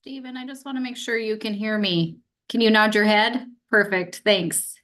Steven, I just want to make sure you can hear me. Can you nod your head? Perfect, thanks.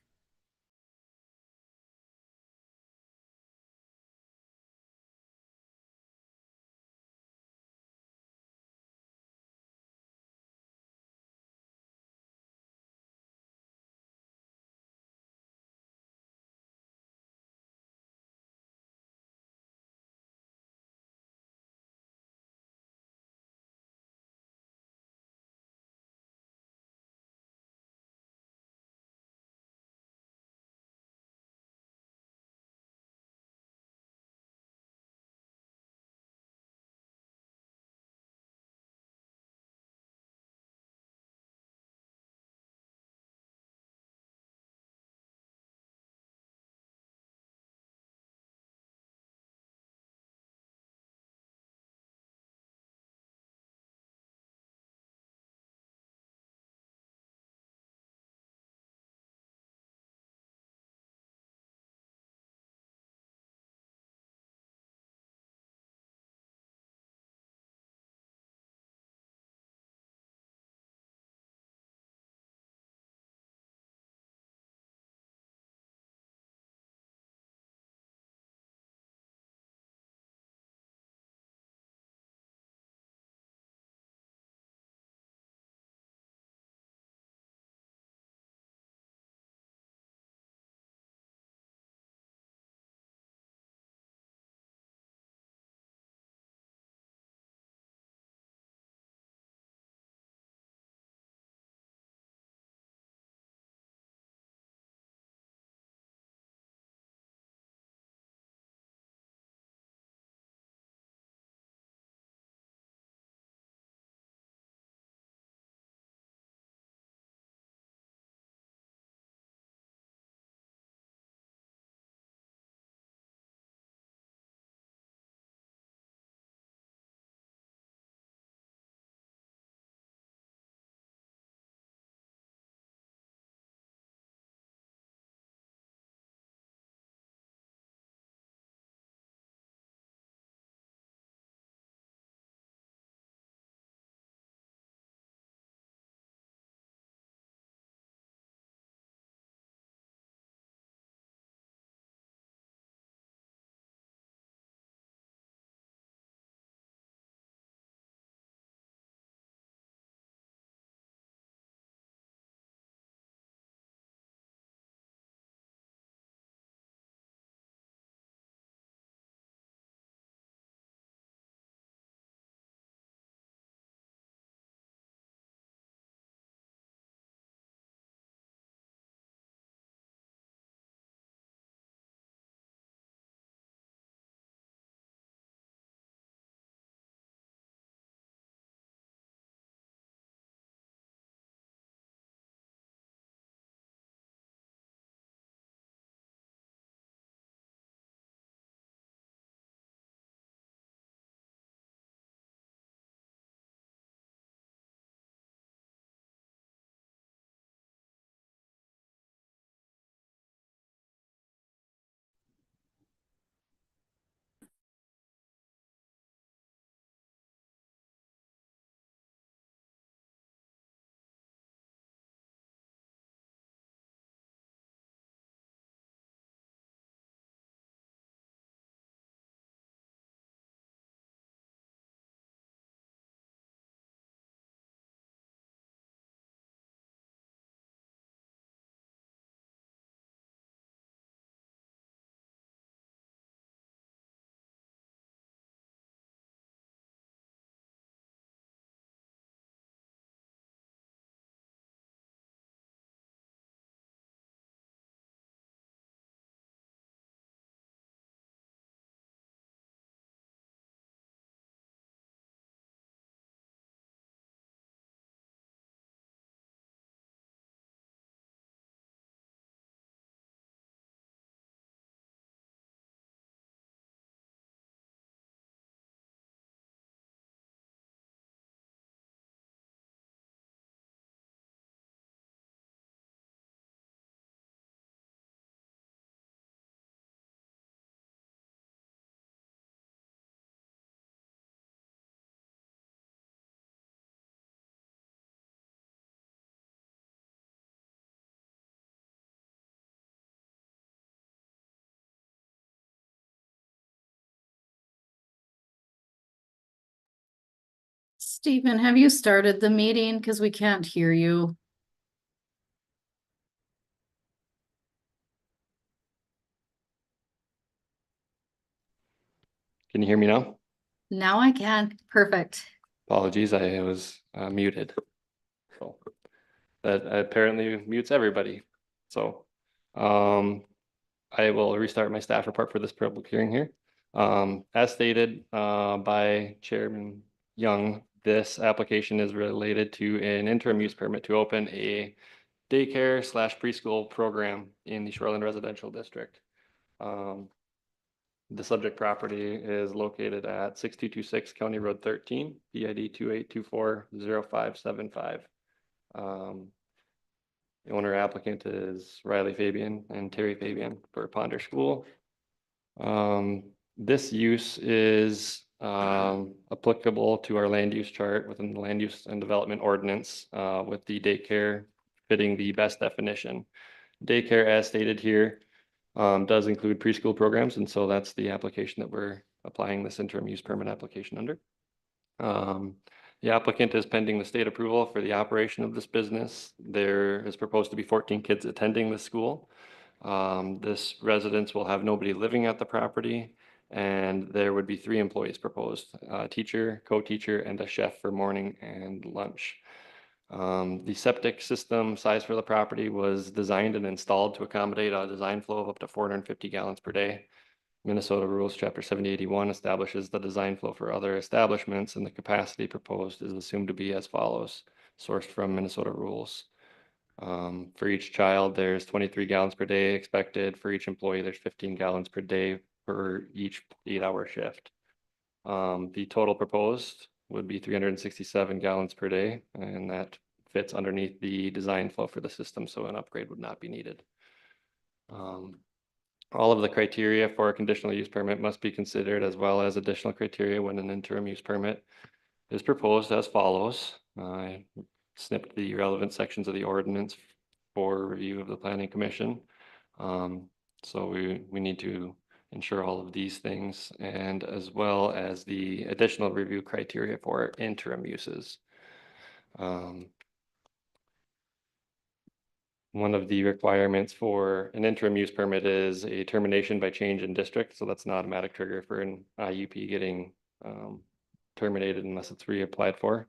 Stephen, have you started the meeting? Because we can't hear you. Can you hear me now? Now I can. Perfect. Apologies, I was muted. So that apparently mutes everybody. So I will restart my staff report for this public hearing here. As stated by Chairman Young, this application is related to an interim use permit to open a daycare slash preschool program in the Shoreland Residential District. The subject property is located at 6226 County Road 13, PID 28240575. The owner applicant is Riley Fabian and Terry Fabian for Ponder School. This use is applicable to our land use chart within the land use and development ordinance with the daycare fitting the best definition. Daycare, as stated here, does include preschool programs, and so that's the application that we're applying this interim use permit application under. The applicant is pending the state approval for the operation of this business. There is proposed to be 14 kids attending the school. This residence will have nobody living at the property, and there would be 3 employees proposed, a teacher, co-teacher, and a chef for morning and lunch. The septic system size for the property was designed and installed to accommodate a design flow of up to 450 gallons per day. Minnesota Rules Chapter 7081 establishes the design flow for other establishments, and the capacity proposed is assumed to be as follows, sourced from Minnesota Rules. For each child, there's 23 gallons per day expected. For each employee, there's 15 gallons per day for each 8-hour shift. The total proposed would be 367 gallons per day, and that fits underneath the design flow for the system, so an upgrade would not be needed. All of the criteria for a conditional use permit must be considered, as well as additional criteria when an interim use permit is proposed as follows. I snipped the relevant sections of the ordinance for review of the Planning Commission. So we need to ensure all of these things, and as well as the additional review criteria for interim uses. One of the requirements for an interim use permit is a termination by change in district. So that's an automatic trigger for an IUP getting terminated unless it's reapplied for.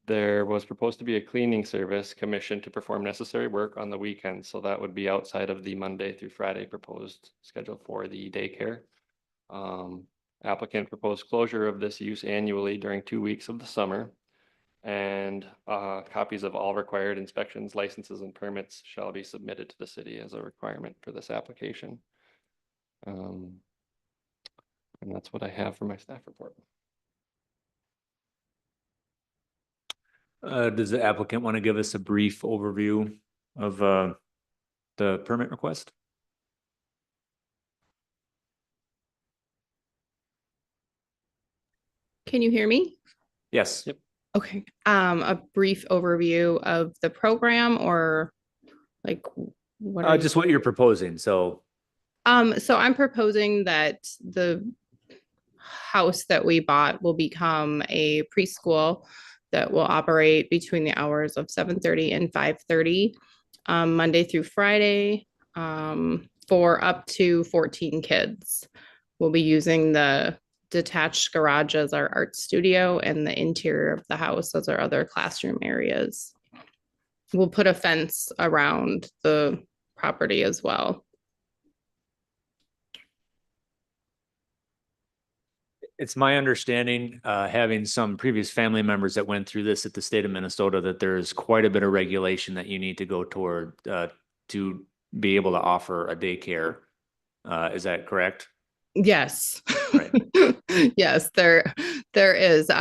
There was proposed to be a cleaning service commissioned to perform necessary work on the weekend. So that would be outside of the Monday through Friday proposed schedule for the daycare. Applicant proposed closure of this use annually during 2 weeks of the summer. And copies of all required inspections, licenses, and permits shall be submitted to the city as a requirement for this application. And that's what I have for my staff report. Does the applicant want to give us a brief overview of the permit request? Can you hear me? Yes. Yep. Okay. A brief overview of the program, or like what are Just what you're proposing. So so I'm proposing that the house that we bought will become a preschool that will operate between the hours of 7:30 and 5:30, Monday through Friday, for up to 14 kids. We'll be using the detached garage as our art studio, and the interior of the house as our other classroom areas. We'll put a fence around the property as well. it's my understanding, having some previous family members that went through this at the state of Minnesota, that there's quite a bit of regulation that you need to go toward to be able to offer a daycare. Is that correct? Yes. Right. Yes, there is.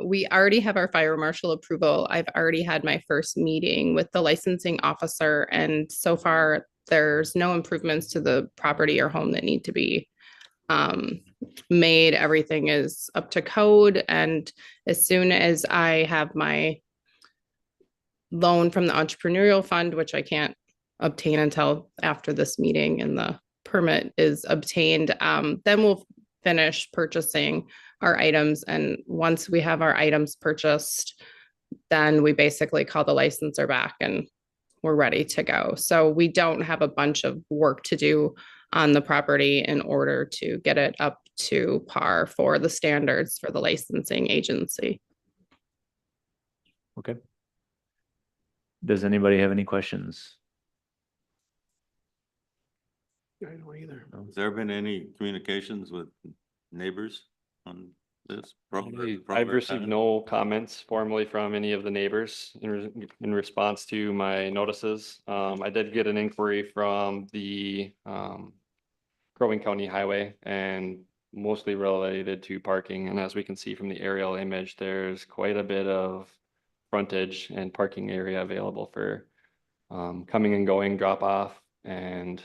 We already have our fire marshal approval. I've already had my first meeting with the licensing officer, and so far there's no improvements to the property or home that need to be made. Everything is up to code, and as soon as I have my loan from the entrepreneurial fund, which I can't obtain until after this meeting and the permit is obtained, then we'll finish purchasing our items. And once we have our items purchased, then we basically call the licensor back and we're ready to go. So we don't have a bunch of work to do on the property in order to get it up to par for the standards for the licensing agency. Okay. Does anybody have any questions? I don't either. Has there been any communications with neighbors on this? I've received no comments formally from any of the neighbors in response to my notices. I did get an inquiry from the Crow Wing County Highway and mostly related to parking. And as we can see from the aerial image, there's quite a bit of frontage and parking area available for coming and going, drop off, and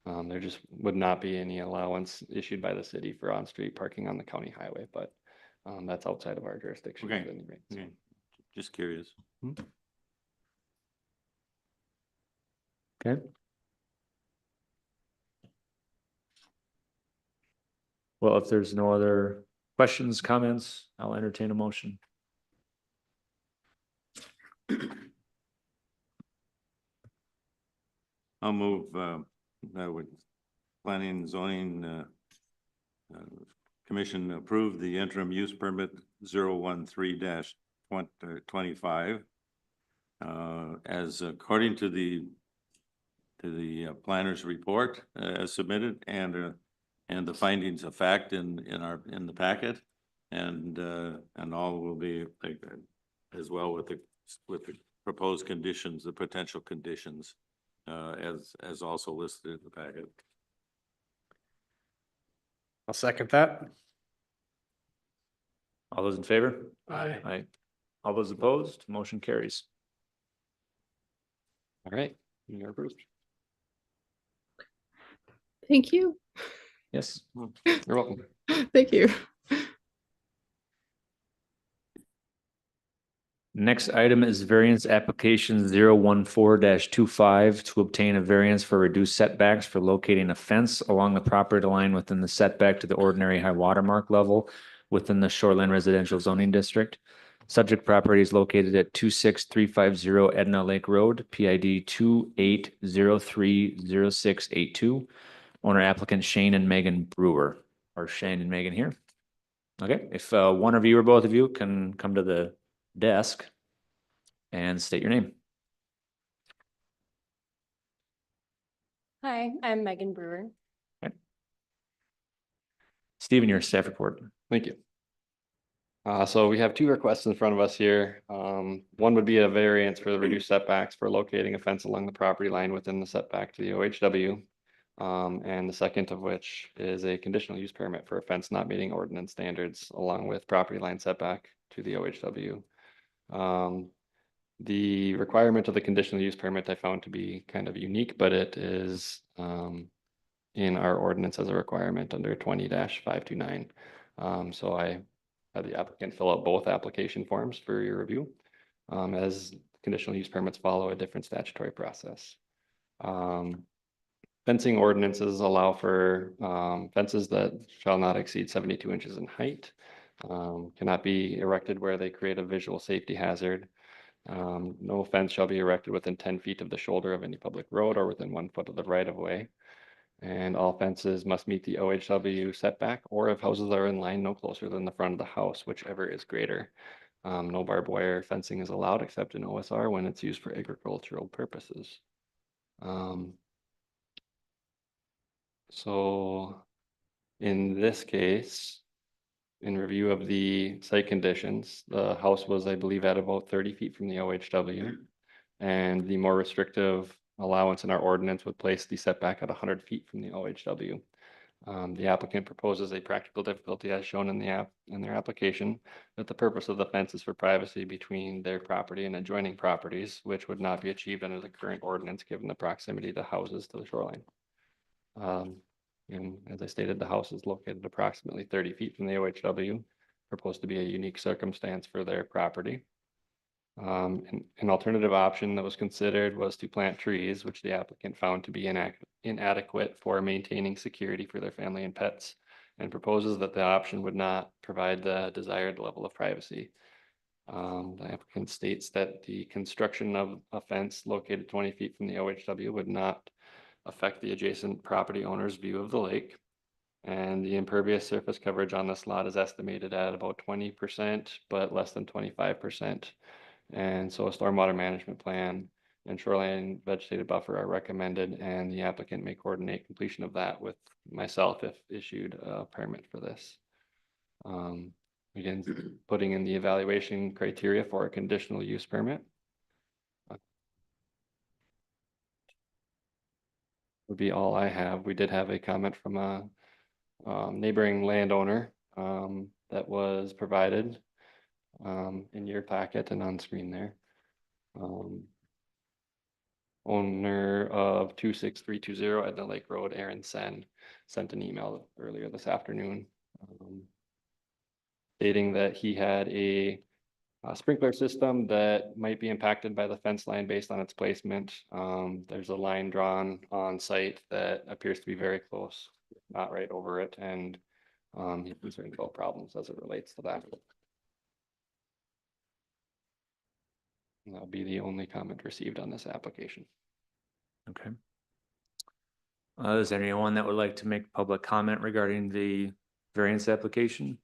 there just would not be any allowance issued by the city for on-street parking on the county highway, but that's outside of our jurisdiction. Okay. at any rate, so. Okay. Just curious. Okay. Well, if there's no other questions, comments, I'll entertain a motion. I'll move, that would planning and zoning, commission approve the interim use permit 013-25. As according to the planner's report, as submitted, and the findings of fact in the packet, and all will be as well with the proposed conditions, the potential conditions, as also listed in the packet. I'll second that. All those in favor? Aye. Aye. All those opposed, motion carries. All right, you're approved. Thank you. Yes. You're welcome. Thank you. Next item is variance application 014-25 to obtain a variance for reduced setbacks for locating a fence along the property line within the setback to the ordinary high water mark level within the shoreline residential zoning district. Subject property is located at 26350 Edna Lake Road, PID 28030682. Owner applicant Shane and Megan Brewer, or Shane and Megan here. Okay, if one of you or both of you can come to the desk and state your name. Hi, I'm Megan Brewer. Stephen, your staff report. Thank you. So we have two requests in front of us here. One would be a variance for the reduced setbacks for locating a fence along the property line within the setback to the OHW. And the second of which is a conditional use permit for a fence not meeting ordinance standards along with property line setback to the OHW. The requirement of the conditional use permit I found to be kind of unique, but it is in our ordinance as a requirement under 20-529. So I had the applicant fill out both application forms for your review, as conditional use permits follow a different statutory process. Fencing ordinances allow for fences that shall not exceed 72 inches in height, cannot be erected where they create a visual safety hazard. No fence shall be erected within 10 feet of the shoulder of any public road or within 1 foot of the right of way. And all fences must meet the OHW setback, or if houses are in line, no closer than the front of the house, whichever is greater. No barbed wire fencing is allowed except in OSR when it's used for agricultural purposes. So in this case, in review of the site conditions, the house was, I believe, at about 30 feet from the OHW. And the more restrictive allowance in our ordinance would place the setback at 100 feet from the OHW. The applicant proposes a practical difficulty as shown in their application that the purpose of the fence is for privacy between their property and adjoining properties, which would not be achieved under the current ordinance given the proximity of the houses to the shoreline. And as I stated, the house is located approximately 30 feet from the OHW, proposed to be a unique circumstance for their property. An alternative option that was considered was to plant trees, which the applicant found to be inadequate for maintaining security for their family and pets. and proposes that the option would not provide the desired level of privacy. The applicant states that the construction of a fence located 20 feet from the OHW would not affect the adjacent property owner's view of the lake. And the impervious surface coverage on this lot is estimated at about 20%, but less than 25%. And so a stormwater management plan and shoreline vegetative buffer are recommended, and the applicant may coordinate completion of that with myself if issued a permit for this. Again, putting in the evaluation criteria for a conditional use permit. Would be all I have. We did have a comment from a neighboring landowner that was provided in your packet and on screen there. Owner of 26320 Edna Lake Road, Aaron Sen, sent an email earlier this afternoon stating that he had a sprinkler system that might be impacted by the fence line based on its placement. There's a line drawn on site that appears to be very close, not right over it, and he's concerned about problems as it relates to that. And that'll be the only comment received on this application. Okay. Is there anyone that would like to make public comment regarding the variance application?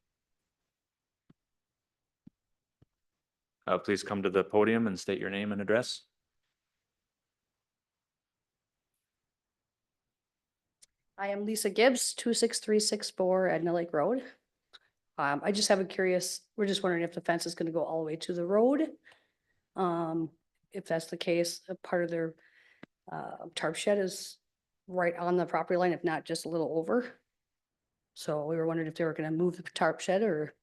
Please come to the podium and state your name and address. I am Lisa Gibbs, 26364 Edna Lake Road. I just have we're just wondering if the fence is gonna go all the way to the road. If that's the case, a part of their tarp shed is right on the property line, if not just a little over. So we were wondering if they were gonna move the tarp shed or,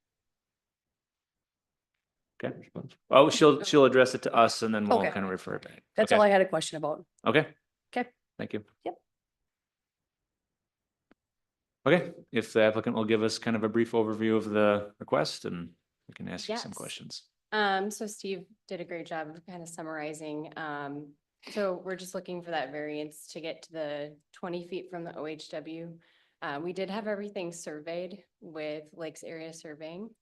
Okay. Oh, she'll address it to us and then we'll Okay. kind of refer it back. that's Okay. all I had a question about. Okay. Okay. Thank you. Yep. Okay, if the applicant will give us kind of a brief overview of the request and we can ask you some Yes. questions. So Steve did a great job of kind of summarizing. So we're just looking for that variance to get to the 20 feet from the OHW. We did have everything surveyed with Lakes Area Surveying.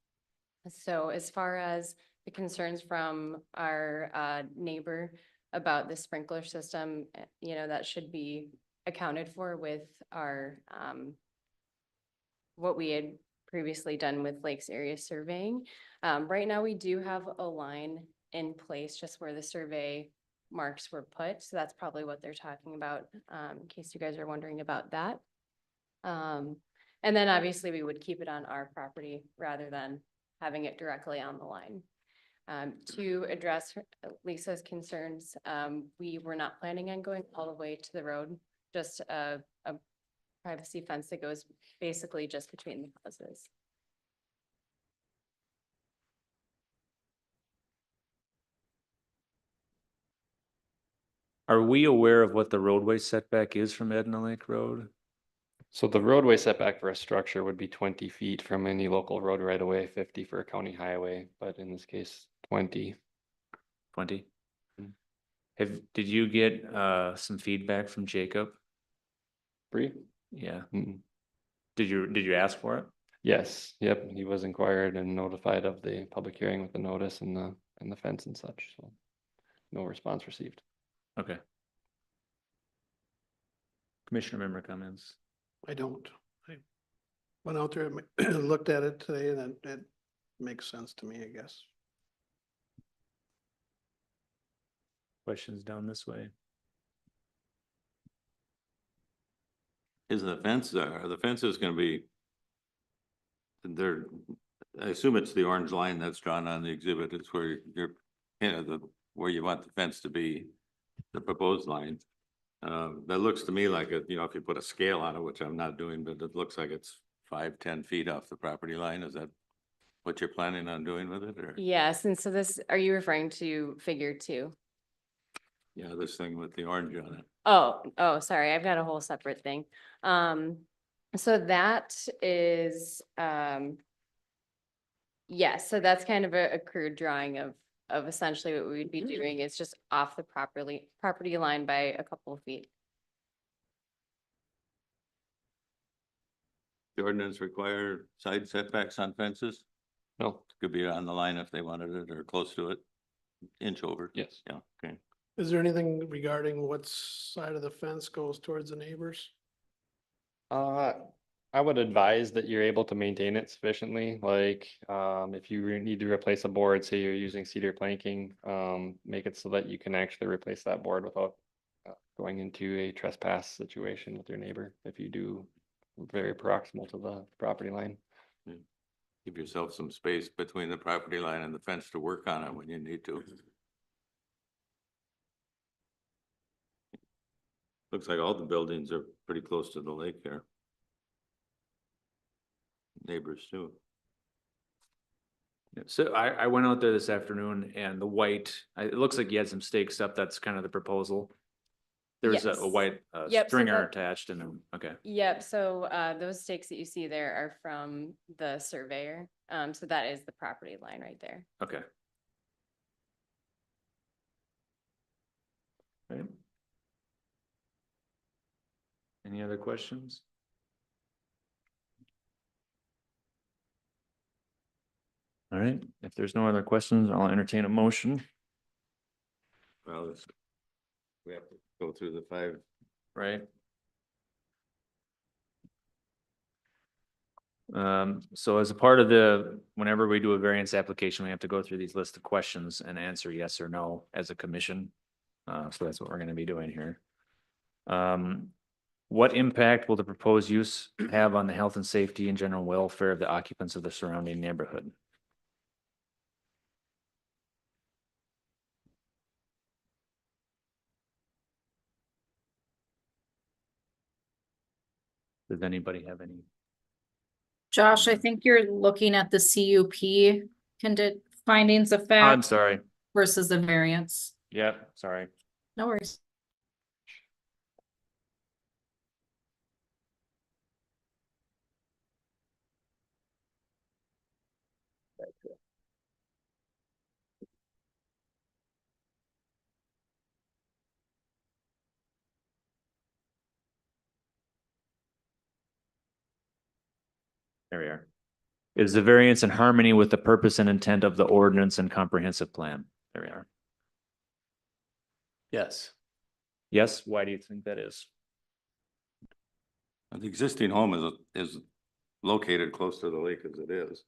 So as far as the concerns from our neighbor about the sprinkler system, that should be accounted for with our what we had previously done with Lakes Area Surveying. Right now, we do have a line in place just where the survey marks were put. So that's probably what they're talking about, in case you guys are wondering about that. And then obviously we would keep it on our property rather than having it directly on the line. To address Lisa's concerns, we were not planning on going all the way to the road, just a privacy fence that goes basically just between the houses. Are we aware of what the roadway setback is from Edna Lake Road? So the roadway setback for a structure would be 20 feet from any local road right away, 50 for a county highway, but in this case, 20. 20? Mm. Did you get some feedback from Jacob? Free? Yeah. Mm. Did you ask for it? Yes, yep, he was inquired and notified of the public hearing with the notice and the fence and such, so no response received. Okay. Commissioner member comments? I don't. I went out there and looked at it today and it makes sense to me, I guess. Questions down this way? Is the fence, are the fences gonna be? There, I assume it's the orange line that's drawn on the exhibit. It's where where you want the fence to be, the proposed line. That looks to me like if you put a scale on it, which I'm not doing, but it looks like it's 5-10 feet off the property line. Is that what you're planning on doing with it, or? Yes, and so are you referring to figure 2? Yeah, this thing with the orange on it. Oh, sorry, I've got a whole separate thing. So that is, yes, so that's kind of a crude drawing of essentially what we would be doing. It's just off the property line by a couple of feet. The ordinance require side setbacks on fences? No, Could be on the line if they wanted it or close to it, inch over. yes. Yeah, okay. Is there anything regarding what side of the fence goes towards the neighbors? I would advise that you're able to maintain it sufficiently, like, if you need to replace a board, say you're using cedar planking, make it so that you can actually replace that board without going into a trespass situation with your neighbor, if you do very proximal to the property line. Give yourself some space between the property line and the fence to work on it when you need to. Looks like all the buildings are pretty close to the lake there. Neighbors too. Yeah, so I went out there this afternoon and the white, it looks like you had some stakes up. That's kind of the proposal. There's a Yes. white Yep, so stringer that- attached and then, okay. Yep, so those stakes that you see there are from the surveyor. So that is the property line right there. Okay. Right. Any other questions? All right, if there's no other questions, I'll entertain a motion. Well, we have to go through the 5. Right. So as a part of whenever we do a variance application, we have to go through these list of questions and answer yes or no as a commission. So that's what we're gonna be doing here. What impact will the proposed use have on the health and safety and general welfare of the occupants of the surrounding neighborhood? Does anybody have any? Josh, I think you're looking at the CUP findings of I'm fact sorry. versus the variance. Yep, sorry. No worries. There we are. Is the variance in harmony with the purpose and intent of the ordinance and comprehensive plan? There we are. Yes. Yes, why do you think that is? The existing home is located close to the lake as it is.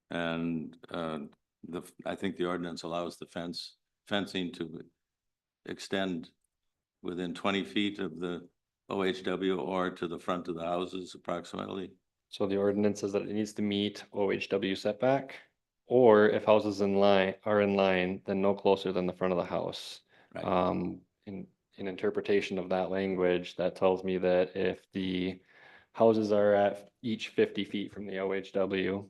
And I think the ordinance allows the fencing to extend within 20 feet of the OHW or to the front of the houses approximately. So the ordinance says that it needs to meet OHW setback, or if houses are in line, then no closer than the front of the house. Right. In interpretation of that language, that tells me that if the houses are at each 50 feet from the OHW,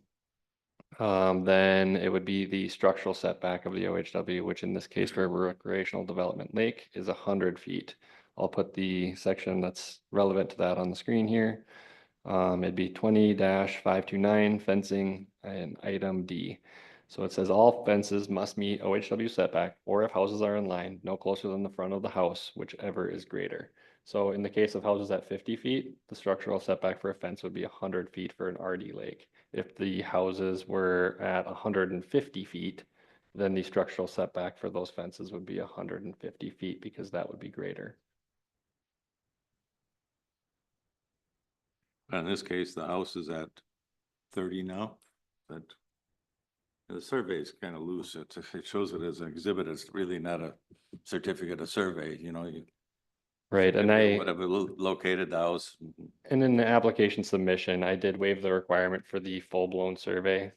then it would be the structural setback of the OHW, which in this case for a recreational development lake is 100 feet. I'll put the section that's relevant to that on the screen here. It'd be 20-529 fencing and item D. So it says all fences must meet OHW setback, or if houses are in line, no closer than the front of the house, whichever is greater. So in the case of houses at 50 feet, the structural setback for a fence would be 100 feet for an RD lake. If the houses were at 150 feet, then the structural setback for those fences would be 150 feet because that would be greater. In this case, the house is at 30 now, but the survey is kind of loose. It shows it as an exhibit. It's really not a certificate of survey, you know. Right, and Would have located the house. And in the application submission, I did waive the requirement for the full-blown survey,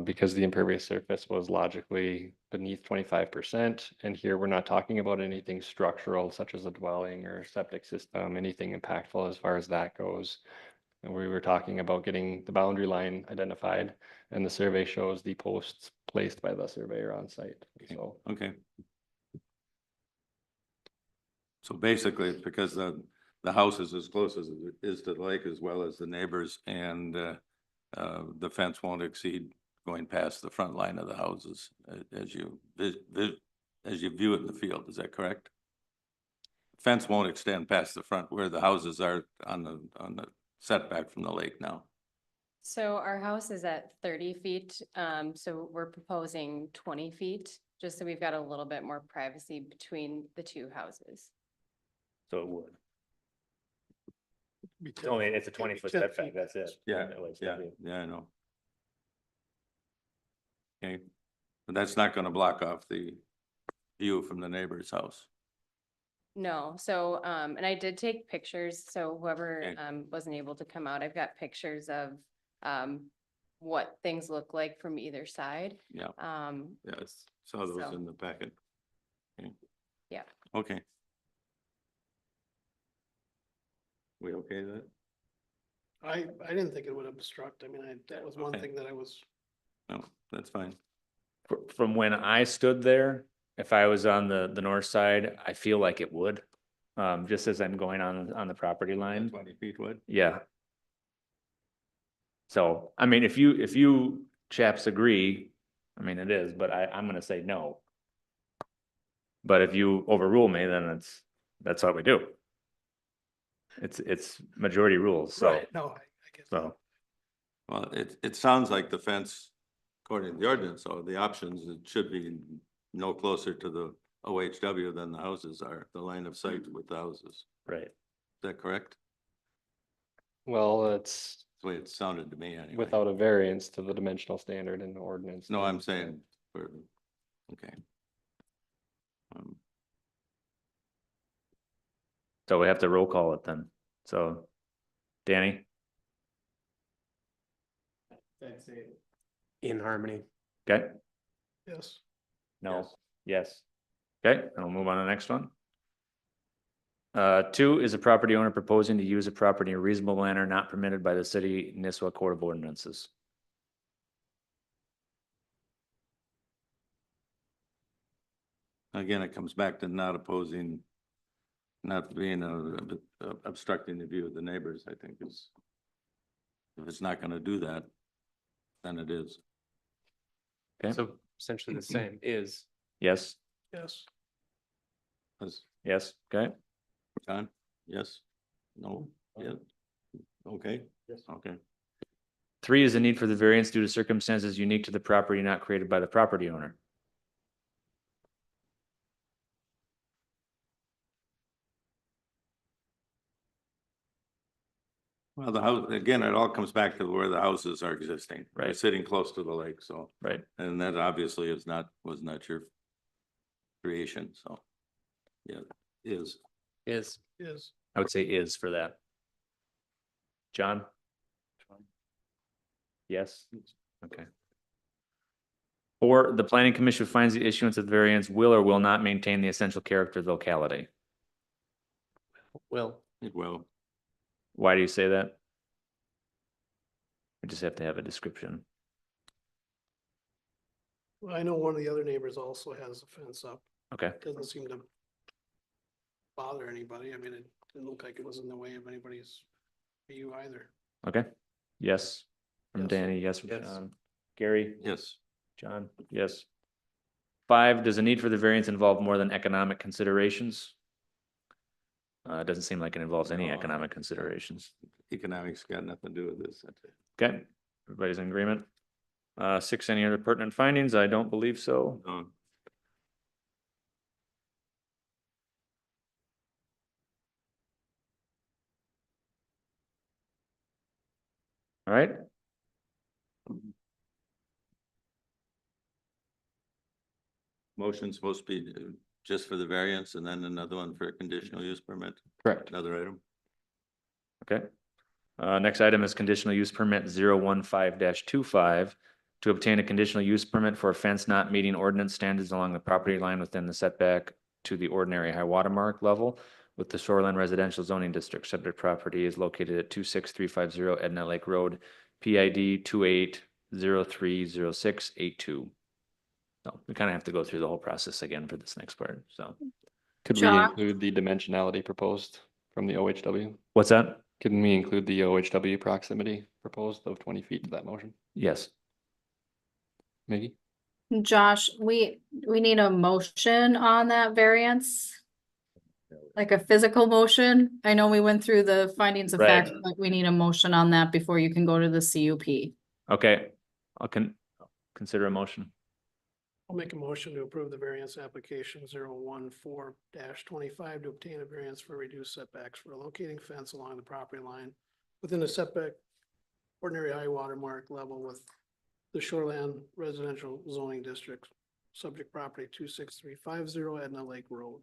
because the impervious surface was logically beneath 25%. And here we're not talking about anything structural such as a dwelling or septic system, anything impactful as far as that goes. And we were talking about getting the boundary line identified, and the survey shows the posts placed by the surveyor on site, so. Okay. So basically, it's because the house is as close as it is to the lake as well as the neighbors, and the fence won't exceed going past the front line of the houses as you view it in the field. Is that correct? Fence won't extend past the front where the houses are on the setback from the lake now. So our house is at 30 feet, so we're proposing 20 feet, just so we've got a little bit more privacy between the two houses. So it would. Be It's 10 only, it's a it'd be 20-foot 10 setback, feet. that's it. Yeah, That way, yeah, so yeah, I know. Okay, but that's not gonna block off the view from the neighbor's house. No, so, and I did take pictures, so whoever, Okay. wasn't able to come out, I've got pictures of, what things look like from either side. Yeah, Um, yes, saw those So- in the packet. Okay. Yeah. Okay. We okay with that? I didn't think it would obstruct. I mean, that was one Okay. thing that I was, No, that's fine. From when I stood there, if I was on the north side, I feel like it would. Just as I'm going on the property line, 20 feet would? yeah. So, I mean, if you chaps agree, I mean, it is, but I'm gonna say no. But if you overrule me, then that's what we do. It's majority rules, so, right, no, I get that. so, Well, it sounds like the fence, according to the ordinance, or the options, it should be no closer to the OHW than the houses are, the line of sight with the houses. right. Is that correct? Well, it's That's the way it sounded to me anyway. without a variance to the dimensional standard in the ordinance. No, then, I'm saying, okay. So we have to roll call it then. So, Danny, In harmony. okay? Yes, No, yes. Okay, and we'll move on to the next one. 2 is a property owner proposing to use a property in a reasonable manner not permitted by the city Nisswa Code of Ordinances. Again, it comes back to not opposing, not being obstructing the view of the neighbors, I think is. If it's not gonna do that, then it is. Okay, So essentially the same is. yes, yes, yes, okay, John, yes, no, yeah, okay, yes, okay. 3 is a need for the variance due to circumstances unique to the property not created by the property owner. Well, the house, again, it all comes back to where the houses are existing. They're Right. sitting close to the lake, so, Right, and that obviously was not your creation, so. Yeah, is, Is. is, I would say is for that. John? Yes, okay. 4, the planning commission finds the issuance of the variance will or will not maintain the essential character of the locality. Will. it will. Why do you say that? We just have to have a description. well, I know one of the other neighbors also has a fence up. Okay, Doesn't seem to bother anybody. I mean, it didn't look like it was in the way of anybody's view either. okay. Yes, from Yes. Danny, yes from Yes. John. Gary? Yes, John, yes. 5, does the need for the variance involve more than economic considerations? It doesn't seem like it involves any No. economic considerations. economics got nothing to do with this. That's it. Okay, everybody's in agreement? 6, any other pertinent findings? I don't believe so. No. All right, Motion's supposed to be just for the variance and then another one for a conditional use permit, Correct. another item. okay. Next item is conditional use permit 015-25 to obtain a conditional use permit for a fence not meeting ordinance standards along the property line within the setback to the ordinary high water mark level with the shoreline residential zoning district. Subject property is located at 26350 Edna Lake Road, PID 28030682. So we kind of have to go through the whole process again for this next part, so. Could we Josh? include the dimensionality proposed from the OHW? What's that? Can we include the OHW proximity proposed of 20 feet to that motion? Yes, Maggie? Josh, we need a motion on that variance. Like a physical motion? I know we went through the findings of Right. fact, but we need a motion on that before you can go to the CUP. Okay, I'll consider a motion. I'll make a motion to approve the variance application 014-25 to obtain a variance for reduced setbacks for locating fence along the property line within the setback ordinary high water mark level with the shoreland residential zoning district, subject property 26350 Edna Lake Road.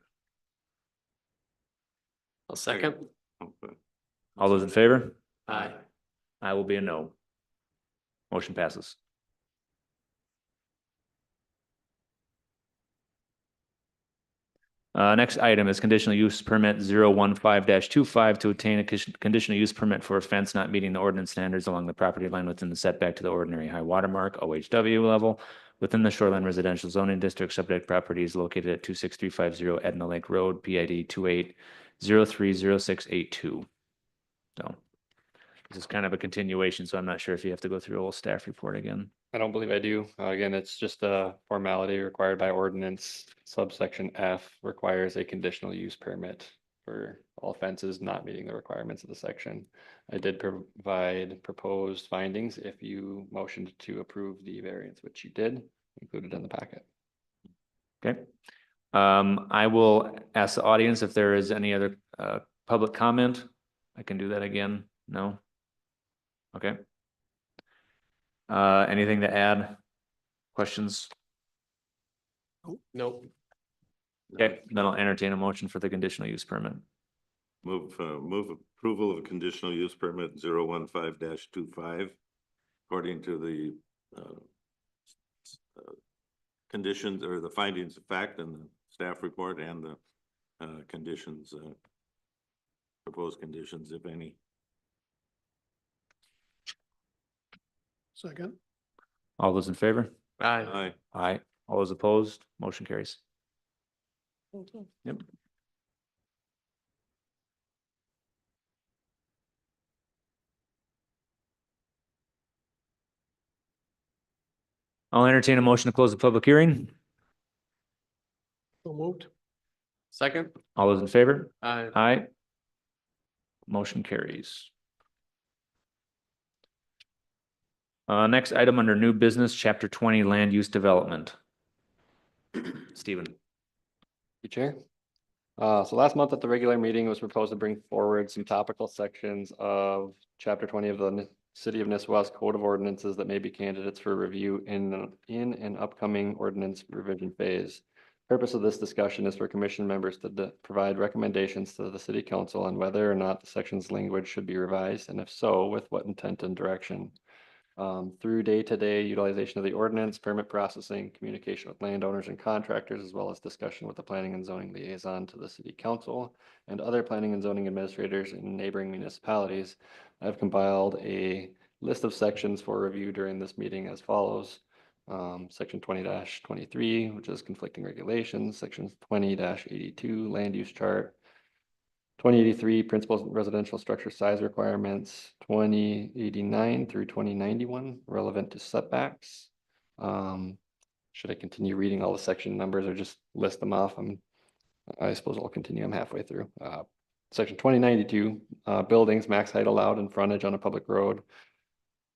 I'll second. Okay. All those in favor? Aye. I will be a no. Motion passes. Next item is conditional use permit 015-25 to obtain a conditional use permit for a fence not meeting the ordinance standards along the property line within the setback to the ordinary high water mark, OHW level, within the shoreline residential zoning district. Subject property is located at 26350 Edna Lake Road, PID 28030682. So this is kind of a continuation, so I'm not sure if you have to go through a whole staff report again. I don't believe I do. Again, it's just a formality required by ordinance. Subsection F requires a conditional use permit for all fences not meeting the requirements of the section. I did provide proposed findings if you motioned to approve the variance, which you did, included in the packet. Okay. I will ask the audience if there is any other public comment. I can do that again. No? Okay. Anything to add? Questions? Nope. Okay, then I'll entertain a motion for the conditional use permit. Move approval of conditional use permit 015-25 according to the conditions or the findings of fact and the staff report and the conditions, proposed conditions, if any. Second. All those in favor? Aye. Aye. Aye. All those opposed? Motion carries. Thank you. Yep. I'll entertain a motion to close the public hearing. So moved. Second. All those in favor? Aye. Aye. Motion carries. Next item under new business, chapter 20, land use development. Stephen. You Chair. So last month at the regular meeting, it was proposed to bring forward some topical sections of chapter 20 of the City of Nisswa's Code of Ordinances that may be candidates for review in an upcoming ordinance revision phase. Purpose of this discussion is for commission members to provide recommendations to the city council on whether or not the section's language should be revised, and if so, with what intent and direction. Through day-to-day utilization of the ordinance, permit processing, communication with landowners and contractors, as well as discussion with the planning and zoning liaison to the city council and other planning and zoning administrators in neighboring municipalities, I've compiled a list of sections for review during this meeting as follows. Section 20-23, which is conflicting regulations, section 20-82, land use chart, 2083 principal residential structure size requirements, 2089 through 2091 relevant to setbacks. Should I continue reading all the section numbers or just list them off? I suppose I'll continue. I'm halfway through. Section 2092 buildings max height allowed and frontage on a public road.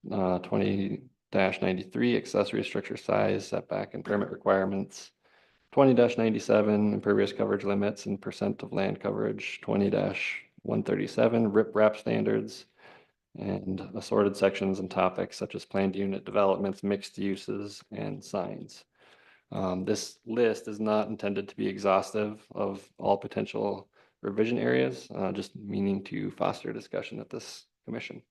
20-93 accessory structure size, setback and permit requirements. 20-97 impervious coverage limits and percent of land coverage, 20-137 rip-rap standards, and assorted sections and topics such as planned unit developments, mixed uses, and signs. This list is not intended to be exhaustive of all potential revision areas, just meaning to foster discussion at this commission.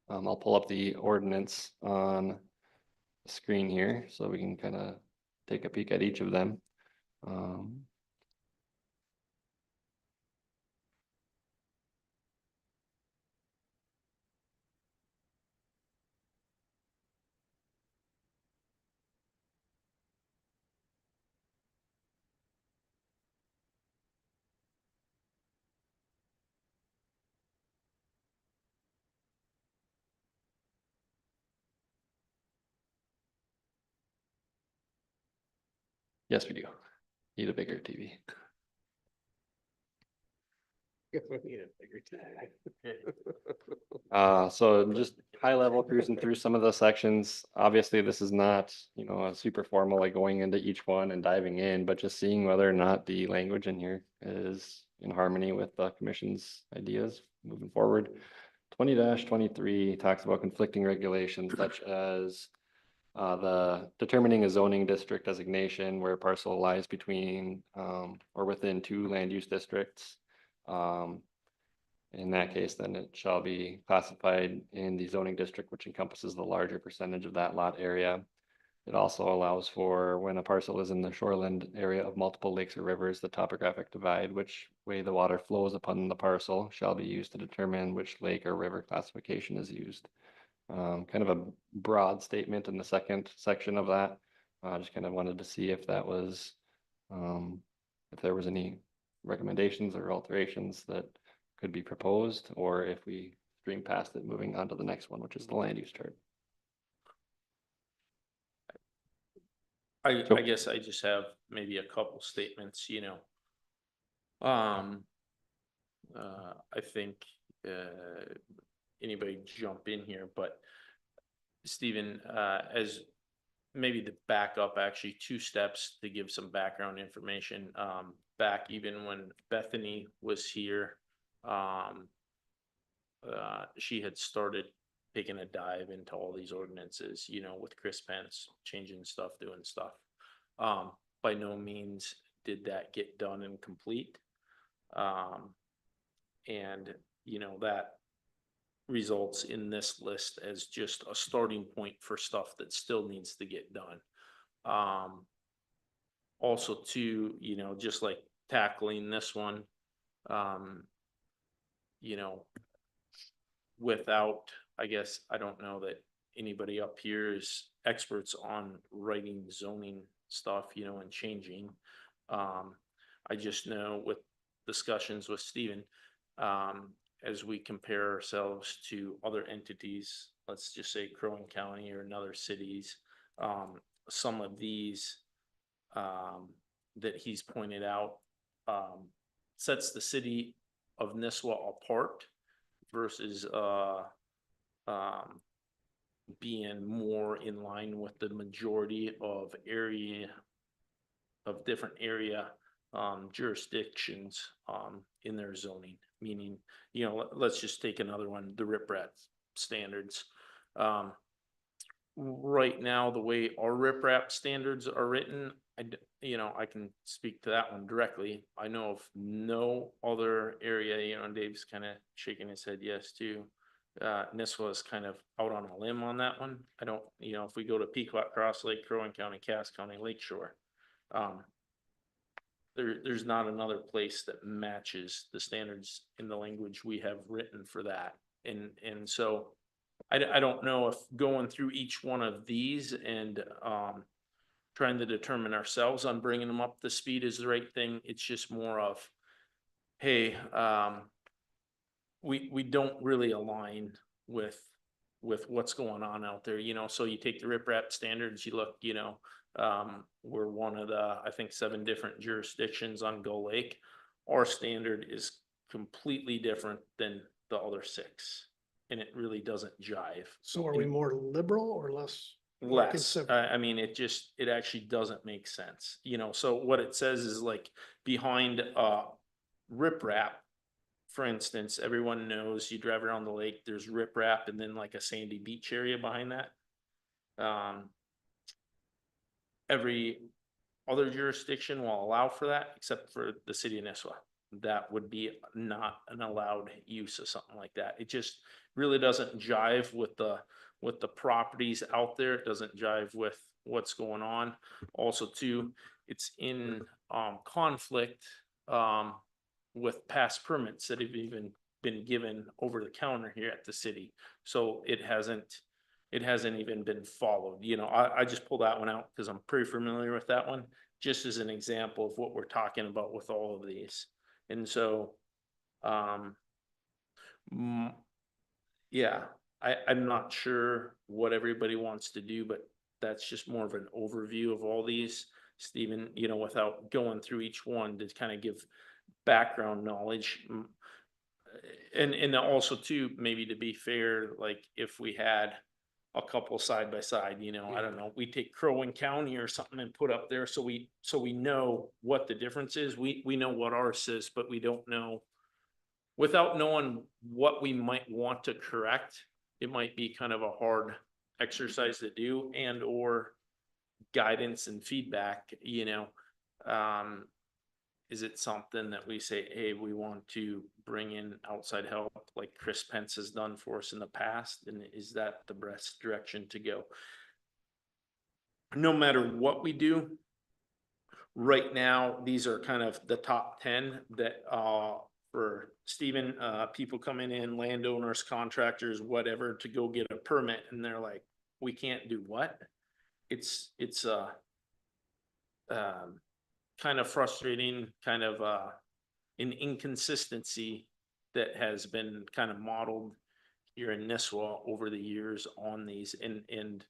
I'll pull up the ordinance on the screen here so we can kind of take a peek at each of them. Yes, we do. Need a bigger TV. So just high level cruising through some of the sections. Obviously, this is not, you know, a super formal, like going into each one and diving in, but just seeing whether or not the language in here is in harmony with the commission's ideas moving forward. 20-23 talks about conflicting regulations such as the determining a zoning district designation where a parcel lies between or within two land use districts. In that case, then it shall be classified in the zoning district, which encompasses the larger percentage of that lot area. It also allows for when a parcel is in the shoreland area of multiple lakes or rivers, the topographic divide, which way the water flows upon the parcel shall be used to determine which lake or river classification is used. Kind of a broad statement in the second section of that. I just kind of wanted to see if that was, if there was any recommendations or alterations that could be proposed, or if we stream past it, moving on to the next one, which is the land use chart. I So- guess I just have maybe a couple statements, you know. I think, anybody jump in here, but Stephen, as maybe to back up actually 2 steps to give some background information, back even when Bethany was here, she had started taking a dive into all these ordinances, you know, with Chris Pence, changing stuff, doing stuff. By no means did that get done and complete. And, you know, that results in this list as just a starting point for stuff that still needs to get done. Also too, you know, just like tackling this one, you know, without, I guess, I don't know that anybody up here is experts on writing zoning stuff, you know, and changing. I just know with discussions with Stephen, as we compare ourselves to other entities, let's just say Crow Wing County or in other cities, some of these that he's pointed out sets the city of Nisswa apart versus being more in line with the majority of different area jurisdictions in their zoning, meaning, you know, let's just take another one, the riprap standards. Right now, the way our riprap standards are written, you know, I can speak to that one directly. I know of no other area, you know, and Dave's kind of shaking his head yes too. Nisswa is kind of out on a limb on that one. I don't, you know, if we go to Pequot, Cross Lake, Crow Wing County, Cass County, Lakeshore, there's not another place that matches the standards in the language we have written for that. And so I don't know if going through each one of these and trying to determine ourselves on bringing them up to speed is the right thing. It's just more of, hey, we don't really align with what's going on out there, you know. So you take the riprap standards, you look, you know, we're one of the, I think, 7 different jurisdictions on Gull Lake. Our standard is completely different than the other 6, and it really doesn't jive. So are we more liberal or less? Less, considerate? I mean, it actually doesn't make sense, you know. So what it says is like behind riprap, for instance, everyone knows you drive around the lake, there's riprap and then like a sandy beach area behind that. Every other jurisdiction will allow for that, except for the city of Nisswa. That would be not an allowed use of something like that. It just really doesn't jive with the properties out there. It doesn't jive with what's going on. Also too, it's in conflict with past permits that have even been given over the counter here at the city. So it hasn't even been followed. You know, I just pulled that one out because I'm pretty familiar with that one, just as an example of what we're talking about with all of these. And so, yeah, I'm not sure what everybody wants to do, but that's just more of an overview of all these, Stephen, you know, without going through each one to kind of give background knowledge. and also too, maybe to be fair, like if we had a couple side by side, you know, I don't know, we take Crow Wing County or something and put up there so we know what the difference is. We know what ours says, but we don't know. Without knowing what we might want to correct, it might be kind of a hard exercise to do and or guidance and feedback, you know. Is it something that we say, hey, we want to bring in outside help like Chris Pence has done for us in the past? And is that the best direction to go? No matter what we do, right now, these are kind of the top 10 that, for Stephen, people coming in, landowners, contractors, whatever, to go get a permit, and they're like, we can't do what? It's kind of frustrating, kind of, an inconsistency that has been kind of modeled here in Nisswa over the years on these and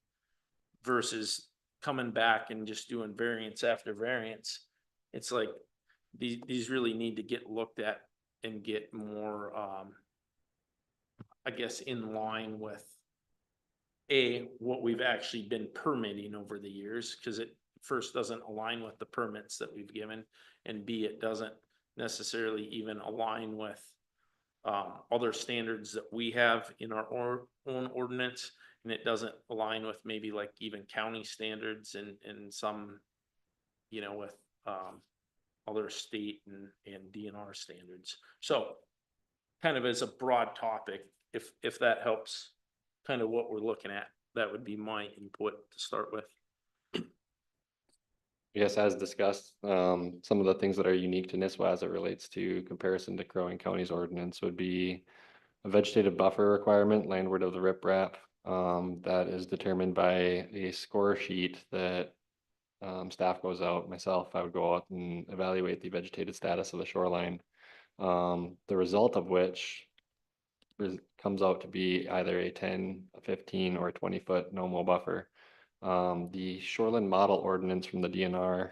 versus coming back and just doing variance after variance. It's like, these really need to get looked at and get more, I guess, in line with what we've actually been permitting over the years, because it first doesn't align with the permits that we've given, and B, it doesn't necessarily even align with other standards that we have in our own ordinance, and it doesn't align with maybe like even county standards and some, you know, with other state and DNR standards. So kind of as a broad topic, if that helps kind of what we're looking at, that would be my input to start with. Yes, as discussed, some of the things that are unique to Nisswa as it relates to comparison to Crow Wing County's ordinance would be a vegetative buffer requirement landward of the riprap. That is determined by a score sheet that staff goes out. Myself, I would go out and evaluate the vegetated status of the shoreline. The result of which comes out to be either a 10, a 15, or a 20-foot no-mow buffer. The shoreline model ordinance from the DNR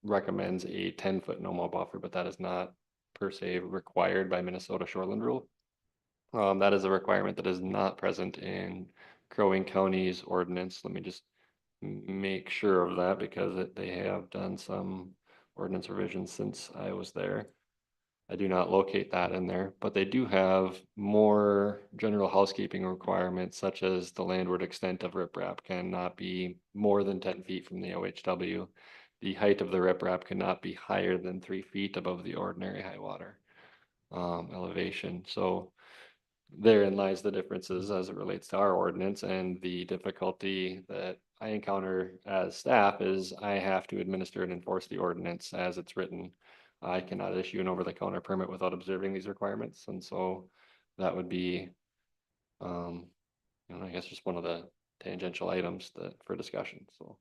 recommends a 10-foot no-mow buffer, but that is not per se required by Minnesota shoreline rule. That is a requirement that is not present in Crow Wing County's ordinance. Let me just make sure of that because they have done some ordinance revisions since I was there. I do not locate that in there, but they do have more general housekeeping requirements, such as the landward extent of riprap cannot be more than 10 feet from the OHW. The height of the riprap cannot be higher than 3 feet above the ordinary high water elevation. So therein lies the differences as it relates to our ordinance, and the difficulty that I encounter as staff is I have to administer and enforce the ordinance as it's written. I cannot issue an over-the-counter permit without observing these requirements, and so that would be, I guess just one of the tangential items that for discussion, so.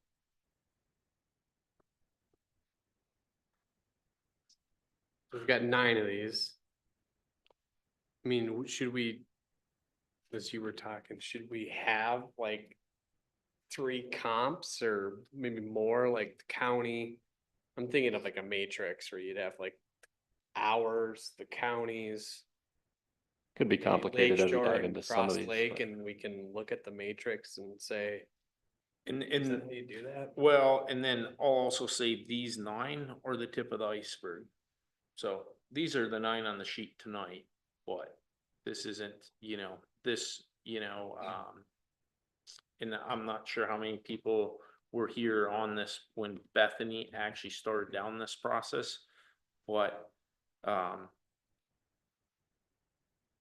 We've got 9 of these. I mean, should we, as you were talking, should we have like 3 comps or maybe more, like the county? I'm thinking of like a matrix where you'd have like hours, the counties. Could be maybe complicated as we Lakeshore dive and into some of Cross these. Lake, but- and we can look at the matrix and say, And is that how you do that? well, and then I'll also say these 9 are the tip of the iceberg. So these are the 9 on the sheet tonight, but this isn't, and I'm not sure how many people were here on this when Bethany actually started down this process, but,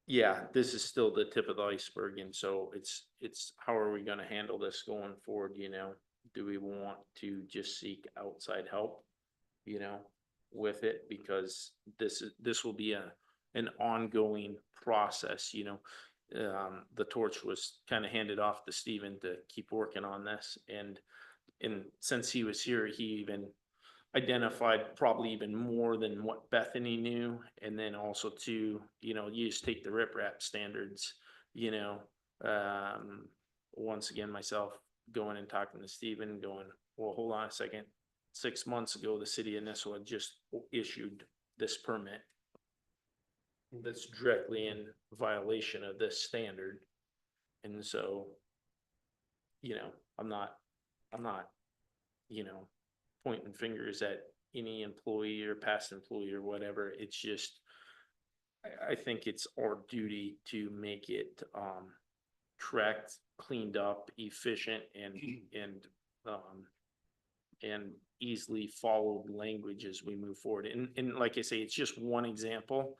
yeah, this is still the tip of the iceberg, and so it's how are we gonna handle this going forward, Do we want to just seek outside help, with it? Because this will be an ongoing process, the torch was kind of handed off to Stephen to keep working on this, and since he was here, he even identified probably even more than what Bethany knew. And then also too, you just take the riprap standards, once again, myself going and talking to Stephen going, well, hold on a second. 6 months ago, the city of Nisswa just issued this permit. that's directly in violation of this standard. And so, you know, I'm not, you know, pointing fingers at any employee or past employee or whatever. It's just, I think it's our duty to make it, correct, cleaned up, efficient, and easily followed language as we move forward. And like I say, it's just one example.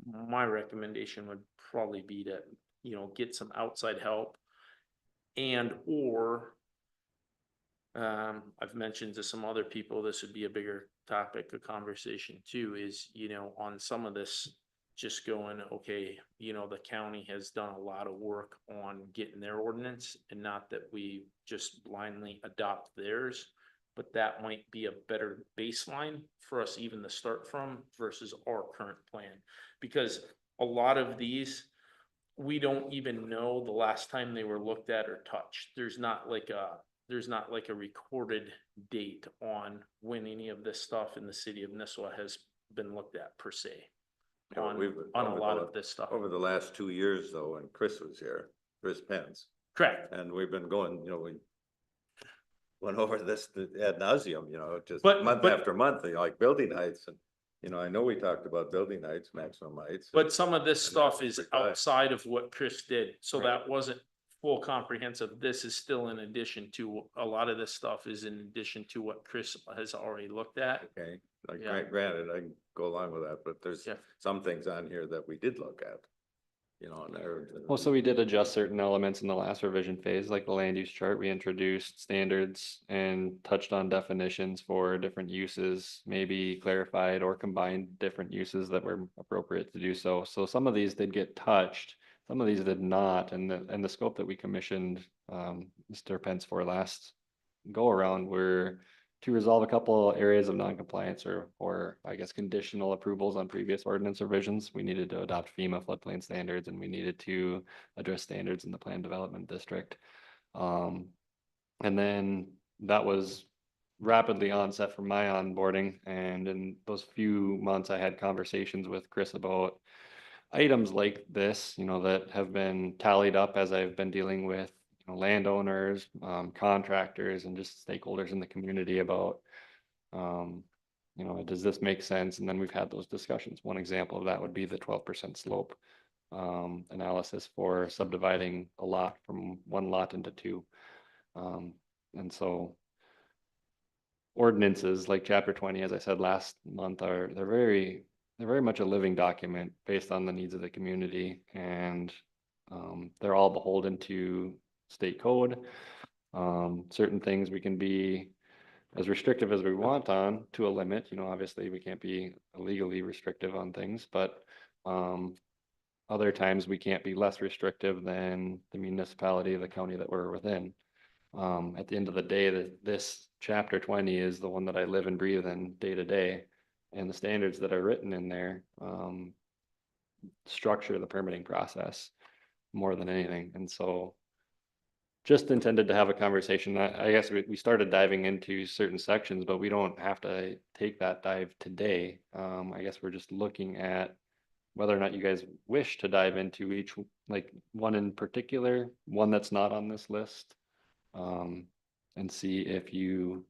My recommendation would probably be to, you know, get some outside help and or I've mentioned to some other people, this would be a bigger topic of conversation too, is, you know, on some of this, just going, okay, you know, the county has done a lot of work on getting their ordinance, and not that we just blindly adopt theirs, but that might be a better baseline for us even to start from versus our current plan. Because a lot of these, we don't even know the last time they were looked at or touched. There's not like a recorded date on when any of this stuff in the city of Nisswa has been looked at per se. Yeah, On we've- a over lot the- of this stuff. Over the last 2 years though, when Chris was here, Chris Pence, Correct. and we've been going, you know, we went over this ad nauseum, you know, just But- month but- after month, you know, like building heights, and, you know, I know we talked about building heights, maximum heights. But some of this And that stuff was is pretty high. outside of what Chris did, so Right. that wasn't full comprehensive. This is still in addition to, a lot of this stuff is in addition to what Chris has already looked at. Okay, like Yeah. granted, I can go along with that, but there's Yeah. some things on here that we did look at. You know, and there. Well, so we did adjust certain elements in the last revision phase, like the land use chart. We introduced standards and touched on definitions for different uses, maybe clarified or combined different uses that were appropriate to do so. So some of these did get touched, some of these did not, and the scope that we commissioned Mr. Pence for last go around were to resolve a couple areas of non-compliance or I guess conditional approvals on previous ordinance revisions. We needed to adopt FEMA floodplain standards, and we needed to address standards in the planned development district. And then that was rapidly onset from my onboarding, and in those few months I had conversations with Chris about items like this, you know, that have been tallied up as I've been dealing with landowners, contractors, and just stakeholders in the community about, you know, does this make sense? And then we've had those discussions. One example of that would be the 12% slope analysis for subdividing a lot from one lot into two. And so ordinances like chapter 20, as I said last month, they're very much a living document based on the needs of the community, and they're all beholden to state code. Certain things we can be as restrictive as we want on to a limit. You know, obviously we can't be illegally restrictive on things, but other times we can't be less restrictive than the municipality, the county that we're within. At the end of the day, this chapter 20 is the one that I live and breathe in day to day, and the standards that are written in there structure the permitting process more than anything. And so just intended to have a conversation. I guess we started diving into certain sections, but we don't have to take that dive today. I guess we're just looking at whether or not you guys wish to dive into each, like one in particular, one that's not on this list, and see if you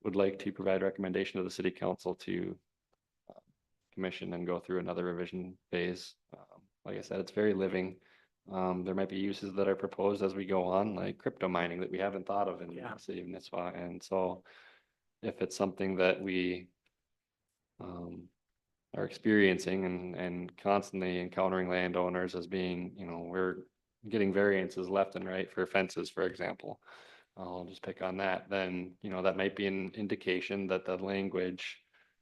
would like to provide recommendation to the city council to commission and go through another revision phase. Like I said, it's very living. There might be uses that are proposed as we go on, like crypto mining that we haven't thought of in the city of Nisswa. And so if it's something that we are experiencing and constantly encountering landowners as being, you know, we're getting variances left and right for fences, for example. I'll just pick on that. Then, you know, that might be an indication that the language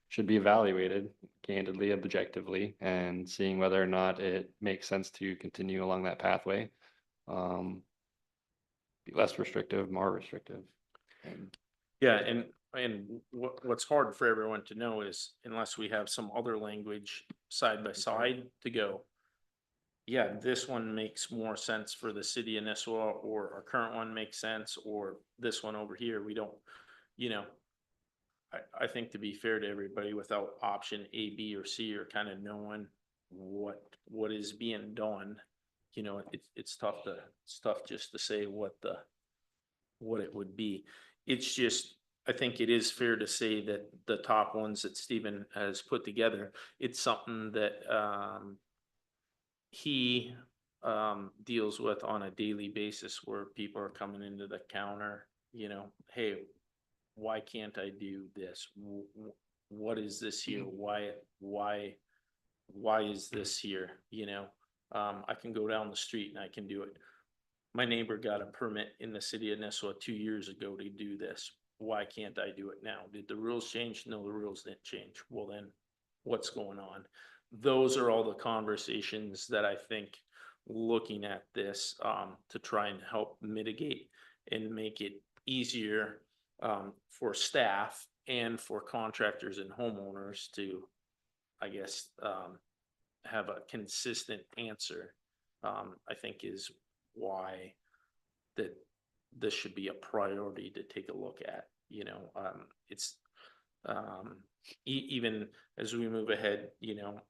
should be evaluated candidly, objectively, and seeing whether or not it makes sense to continue along that pathway. Be less restrictive, more restrictive. Yeah, and what's hard for everyone to know is unless we have some other language side by side to go, yeah, this one makes more sense for the city of Nisswa, or our current one makes sense, or this one over here, we don't, you know. I think to be fair to everybody, without option A, B, or C, or kind of knowing what is being done, you know, it's tough just to say what it would be. It's just, I think it is fair to say that the top ones that Stephen has put together, it's something that, he, deals with on a daily basis where people are coming into the counter, you know, hey, why can't I do this? What is this here? Why is this here? You know, I can go down the street and I can do it. My neighbor got a permit in the city of Nisswa 2 years ago to do this. Why can't I do it now? Did the rules change? No, the rules didn't change. Well, then what's going on? Those are all the conversations that I think looking at this, to try and help mitigate and make it easier, for staff and for contractors and homeowners to, I guess, have a consistent answer, I think is why that this should be a priority to take a look at, you know, it's, even as we move ahead, you know,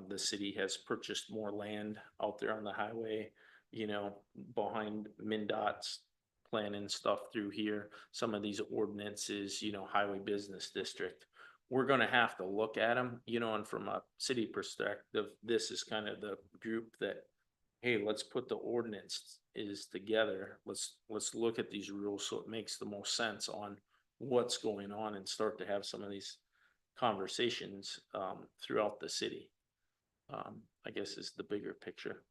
the city has purchased more land out there on the highway, you know, behind MnDOT's planning stuff through here, some of these ordinances, you know, highway business district. We're gonna have to look at them, you know, and from a city perspective, this is kind of the group that, hey, let's put the ordinance is together. Let's look at these rules so it makes the most sense on what's going on and start to have some of these conversations, throughout the city. I guess is the bigger picture.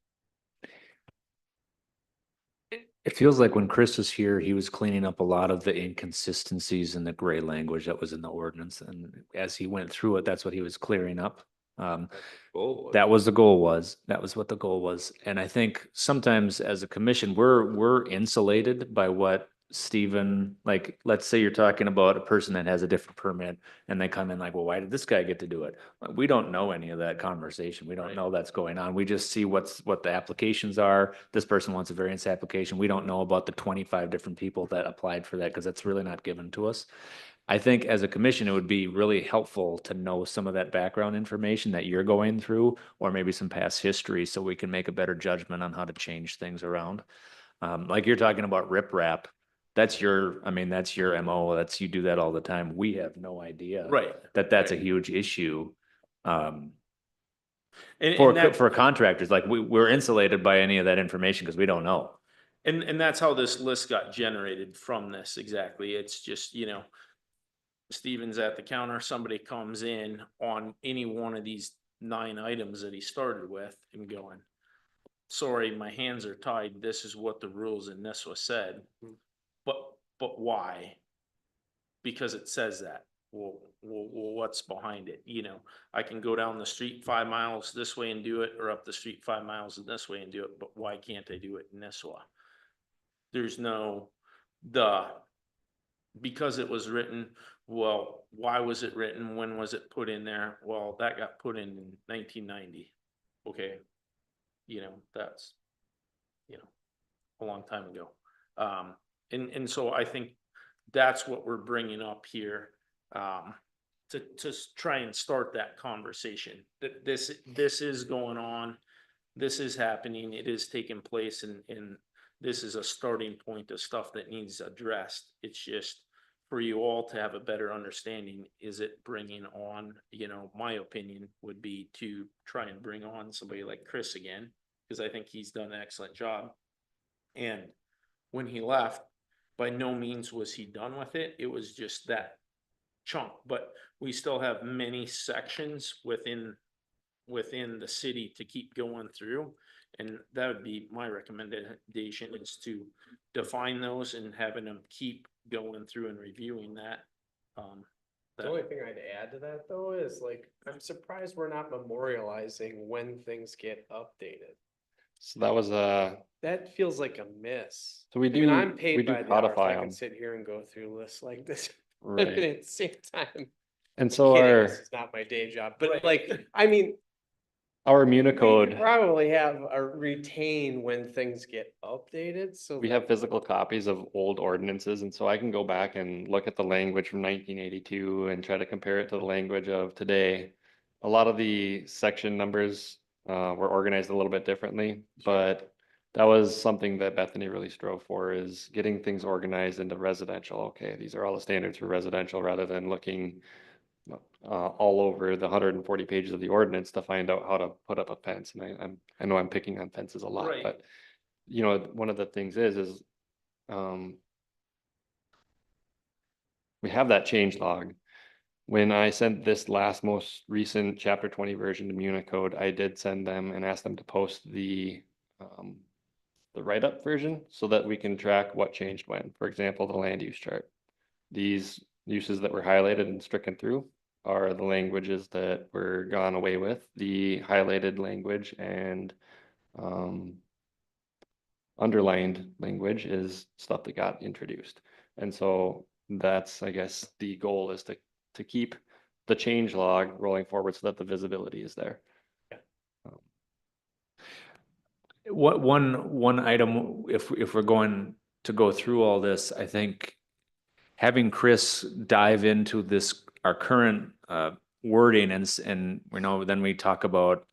It feels like when Chris was here, he was cleaning up a lot of the inconsistencies in the gray language that was in the ordinance. And as he went through it, that's what he was clearing up. That was the goal was, that was what the goal was. And I think sometimes as a commission, we're insulated by what Stephen, like, let's say you're talking about a person that has a different permit and they come in like, well, why did this guy get to do it? We don't know any of that conversation. We don't Right. know that's going on. We just see what the applications are. This person wants a variance application. We don't know about the 25 different people that applied for that because that's really not given to us. I think as a commission, it would be really helpful to know some of that background information that you're going through, or maybe some past history, so we can make a better judgment on how to change things around. Like you're talking about riprap, that's your MO, you do that all the time. We have no idea. Right. That's a huge issue. And For that, contractors, like we're insulated by any of that information because we don't know. and that's how this list got generated from this exactly. It's just, you know, Steven's at the counter, somebody comes in on any one of these 9 items that he started with and going, sorry, my hands are tied. This is what the rules in Nisswa said. But why? Because it says that. Well, what's behind it? You know, I can go down the street 5 miles this way and do it, or up the street 5 miles this way and do it, but why can't I do it in Nisswa? There's no, because it was written, well, why was it written? When was it put in there? Well, that got put in 1990. Okay. You know, that's, you know, a long time ago. And so I think that's what we're bringing up here, to try and start that conversation. That this is going on, this is happening, it is taking place, and this is a starting point of stuff that needs addressed. It's just for you all to have a better understanding. Is it bringing on, you know, my opinion would be to try and bring on somebody like Chris again, because I think he's done an excellent job. And when he left, by no means was he done with it. It was just that chunk, but we still have many sections within the city to keep going through. And that would be my recommendation, is to define those and having them keep going through and reviewing that. The only thing I'd add to that though is like, I'm surprised we're not memorializing when things get updated. So that was That feels like a miss. so we I mean, do, I'm we paid do by the hour, so codify I can them. sit here and go through lists like this. But Right. at the same time, And I'm so kidding, our, this is not my day job, but like, I mean, Our We could Municode, probably have a retain when things get updated, so. we that- have physical copies of old ordinances, and so I can go back and look at the language from 1982 and try to compare it to the language of today. A lot of the section numbers were organized a little bit differently, but that was something that Bethany really strove for, is getting things organized into residential. Okay, these are all the standards for residential, rather than looking all over the 140 pages of the ordinance to find out how to put up a fence. And I know I'm picking on fences a lot, Right. but you know, one of the things is we have that change log. When I sent this last most recent chapter 20 version to Municode, I did send them and ask them to post the write-up version so that we can track what changed when. For example, the land use chart. These uses that were highlighted and stricken through are the languages that were gone away with. The highlighted language and underlined language is stuff that got introduced. And so that's, I guess, the goal is to keep the change log rolling forward so that the visibility is there. One item, if we're going to go through all this, I think having Chris dive into this, our current wording, and you know, then we talk about,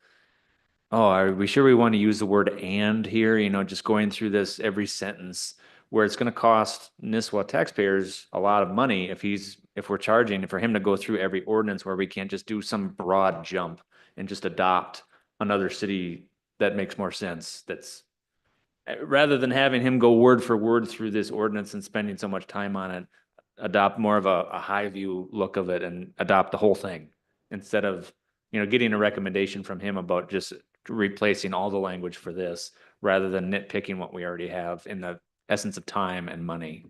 oh, are we sure we want to use the word "and" here? You know, just going through this every sentence, where it's going to cost Nisswa taxpayers a lot of money if we're charging for him to go through every ordinance, where we can't just do some broad jump and just adopt another city that makes more sense. That's rather than having him go word for word through this ordinance and spending so much time on it, adopt more of a high view look of it and adopt the whole thing instead of, you know, getting a recommendation from him about just replacing all the language for this, rather than nitpicking what we already have in the essence of time and money.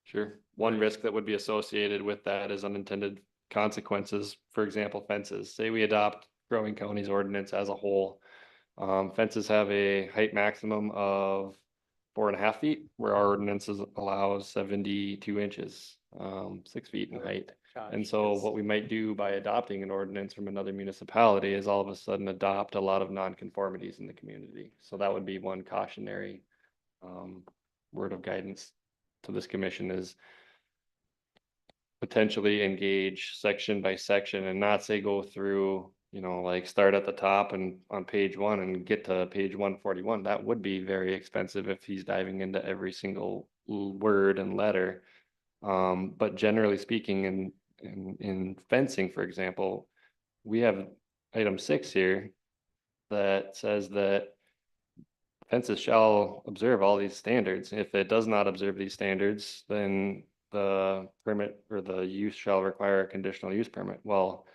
Sure. One risk that would be associated with that is unintended consequences. For example, fences. Say we adopt Growing County's ordinance as a whole. Fences have a height maximum of 4.5 feet, where our ordinances allows 72 inches, 6 feet in height. And so what we might do by adopting an ordinance from another municipality is all of a sudden adopt a lot of nonconformities in the community. So that would be one cautionary word of guidance to this commission, is potentially engage section by section and not say go through, you know, like start at the top and on page 1 and get to page 141. That would be very expensive if he's diving into every single word and letter. But generally speaking, in fencing, for example, we have item 6 here that says that fences shall observe all these standards. If it does not observe these standards, then the permit or the use shall require a conditional use permit. Well,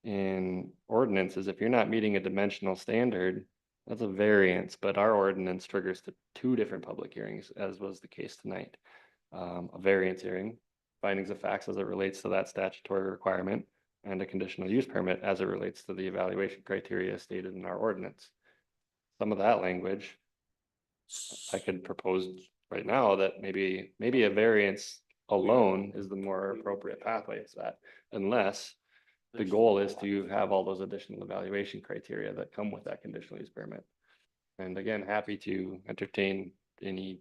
in ordinances, if you're not meeting a dimensional standard, that's a variance, but our ordinance triggers to 2 different public hearings, as was the case tonight. A variance hearing, findings of facts as it relates to that statutory requirement, and a conditional use permit as it relates to the evaluation criteria stated in our ordinance. Some of that language, I could propose right now that maybe a variance alone is the more appropriate pathway to that, unless the goal is to have all those additional evaluation criteria that come with that conditional use permit. And again, happy to entertain any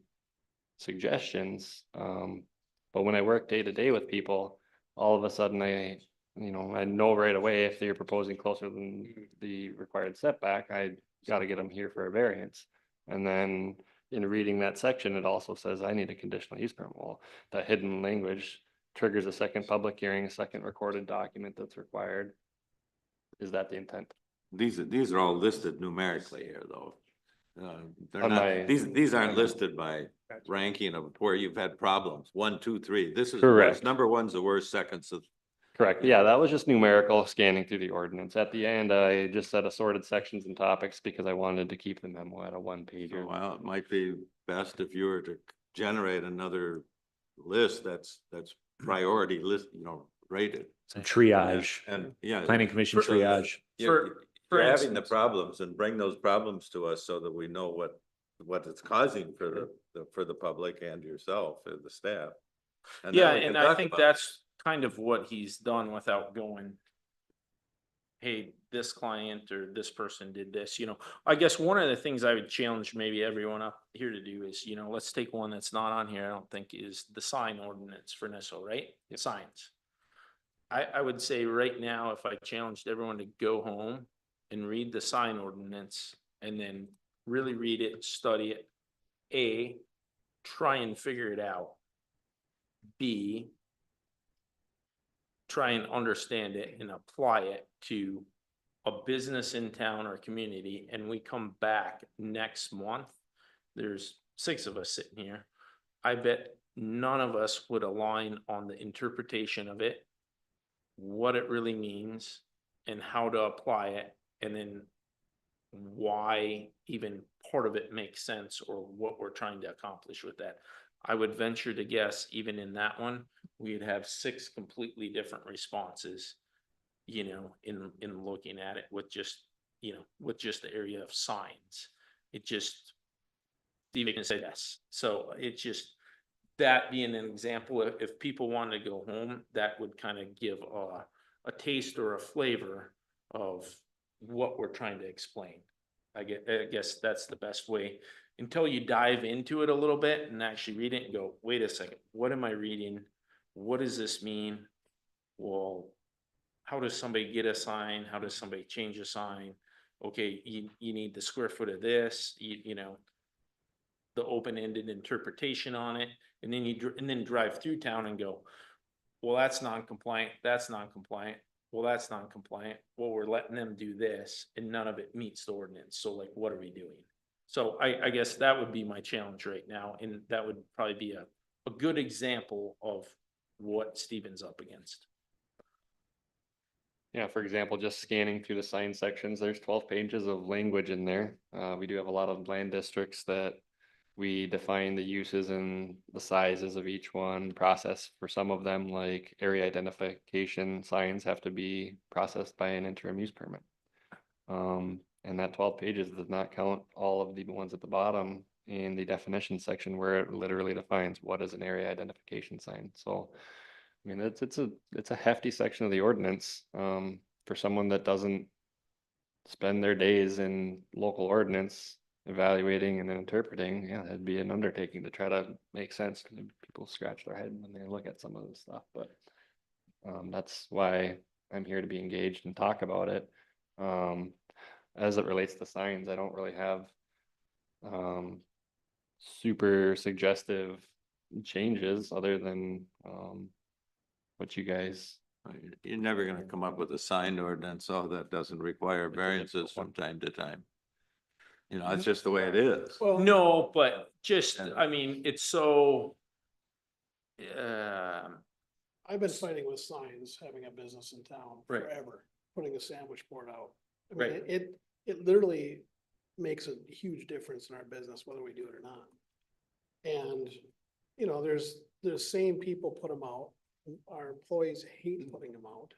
suggestions. But when I work day to day with people, all of a sudden I know right away if they're proposing closer than the required setback, I got to get them here for a variance. And then in reading that section, it also says I need a conditional use permit. Well, that hidden language triggers a second public hearing, a second recorded document that's required. Is that the intent? These are all listed numerically here, though. They're On not, my- these aren't listed by ranking of where you've had problems. 1, 2, 3. This is Correct. worst. Number 1's the worst, second's the. Correct. Yeah, that was just numerical scanning through the ordinance. At the end, I just said assorted sections and topics because I wanted to keep the memo at a 1-pager. Well, it might be best if you were to generate another list that's priority list, rated. Some triage, And yeah. planning commission so that triage. You're For having the instance- problems, and bring those problems to us so that we know what it's causing for the public and yourself and the staff. And then Yeah, we can and I talk think about it. that's kind of what he's done without going hey, this client or this person did this, you know. I guess one of the things I would challenge maybe everyone up here to do is, you know, let's take one that's not on here, I don't think, is the sign ordinance for Nisswa, right? Signs. I would say right now, if I challenged everyone to go home and read the sign ordinance and then really read it, study it. A, try and figure it out. B, try and understand it and apply it to a business in town or community, and we come back next month. There's 6 of us sitting here. I bet none of us would align on the interpretation of it, what it really means, and how to apply it, and then why even part of it makes sense or what we're trying to accomplish with that. I would venture to guess, even in that one, we'd have 6 completely different responses, you know, in looking at it with just, you know, with just the area of signs. It just, Steve can say yes. So it's just, that being an example, if people want to go home, that would kind of give a taste or a flavor of what we're trying to explain. I guess that's the best way, until you dive into it a little bit and actually read it and go, wait a second, what am I reading? What does this mean? Well, how does somebody get a sign? How does somebody change a sign? Okay, you need the square foot of this, you know, the open-ended interpretation on it. And then and then drive through town and go, well, that's non-compliant, that's non-compliant. Well, that's non-compliant. Well, we're letting them do this and none of it meets the ordinance. So like, what are we doing? So I guess that would be my challenge right now. And that would probably be a good example of what Steven's up against. Yeah, for example, just scanning through the sign sections, there's 12 pages of language in there. We do have a lot of land districts that we define the uses and the sizes of each one. Process for some of them, like area identification signs, have to be processed by an interim use permit. And that 12 pages does not count all of the ones at the bottom in the definition section where it literally defines what is an area identification sign. So I mean, it's a hefty section of the ordinance, for someone that doesn't spend their days in local ordinance evaluating and interpreting. Yeah, that'd be an undertaking to try to make sense. People scratch their head when they look at some of this stuff, but that's why I'm here to be engaged and talk about it. As it relates to signs, I don't really have super suggestive changes other than what you guys. You're never gonna come up with a sign ordinance, so that doesn't require variances from time to time. You know, it's just the way it is. Well, No, but just, I mean, it's so. I've been fighting with signs, having a business in town Right. forever, putting a sandwich board out. I mean, Right. it literally makes a huge difference in our business, whether we do it or not. And, you know, there's same people put them out. Our employees hate putting them out.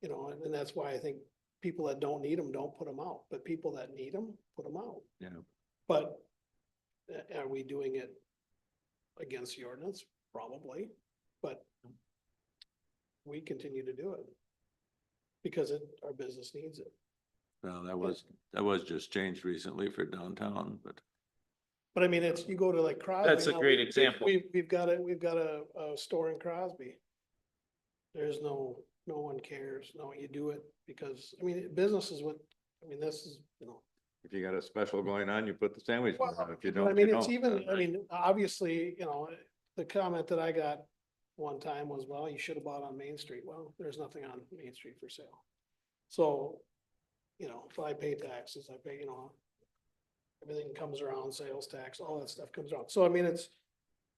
You know, and that's why I think people that don't need them don't put them out, but people that need them, put them out. Yeah. But are we doing it against the ordinance? Probably, but we continue to do it because our business needs it. Well, that was just changed recently for downtown, but But I mean, it's, you go to like Crosby. That's a now, great example. We've got a store in Crosby. There's no one cares. No, you do it because, I mean, business is what, I mean, this is, you know. if you got a special going on, you put the sandwich board Well, on. If you but don't, I mean, you it's don't. even, I mean, obviously, you know, the comment that I got one time was, well, you should have bought on Main Street. Well, there's nothing on Main Street for sale. So, you know, if I pay taxes, I pay, you know, everything comes around, sales tax, all that stuff comes around. So I mean,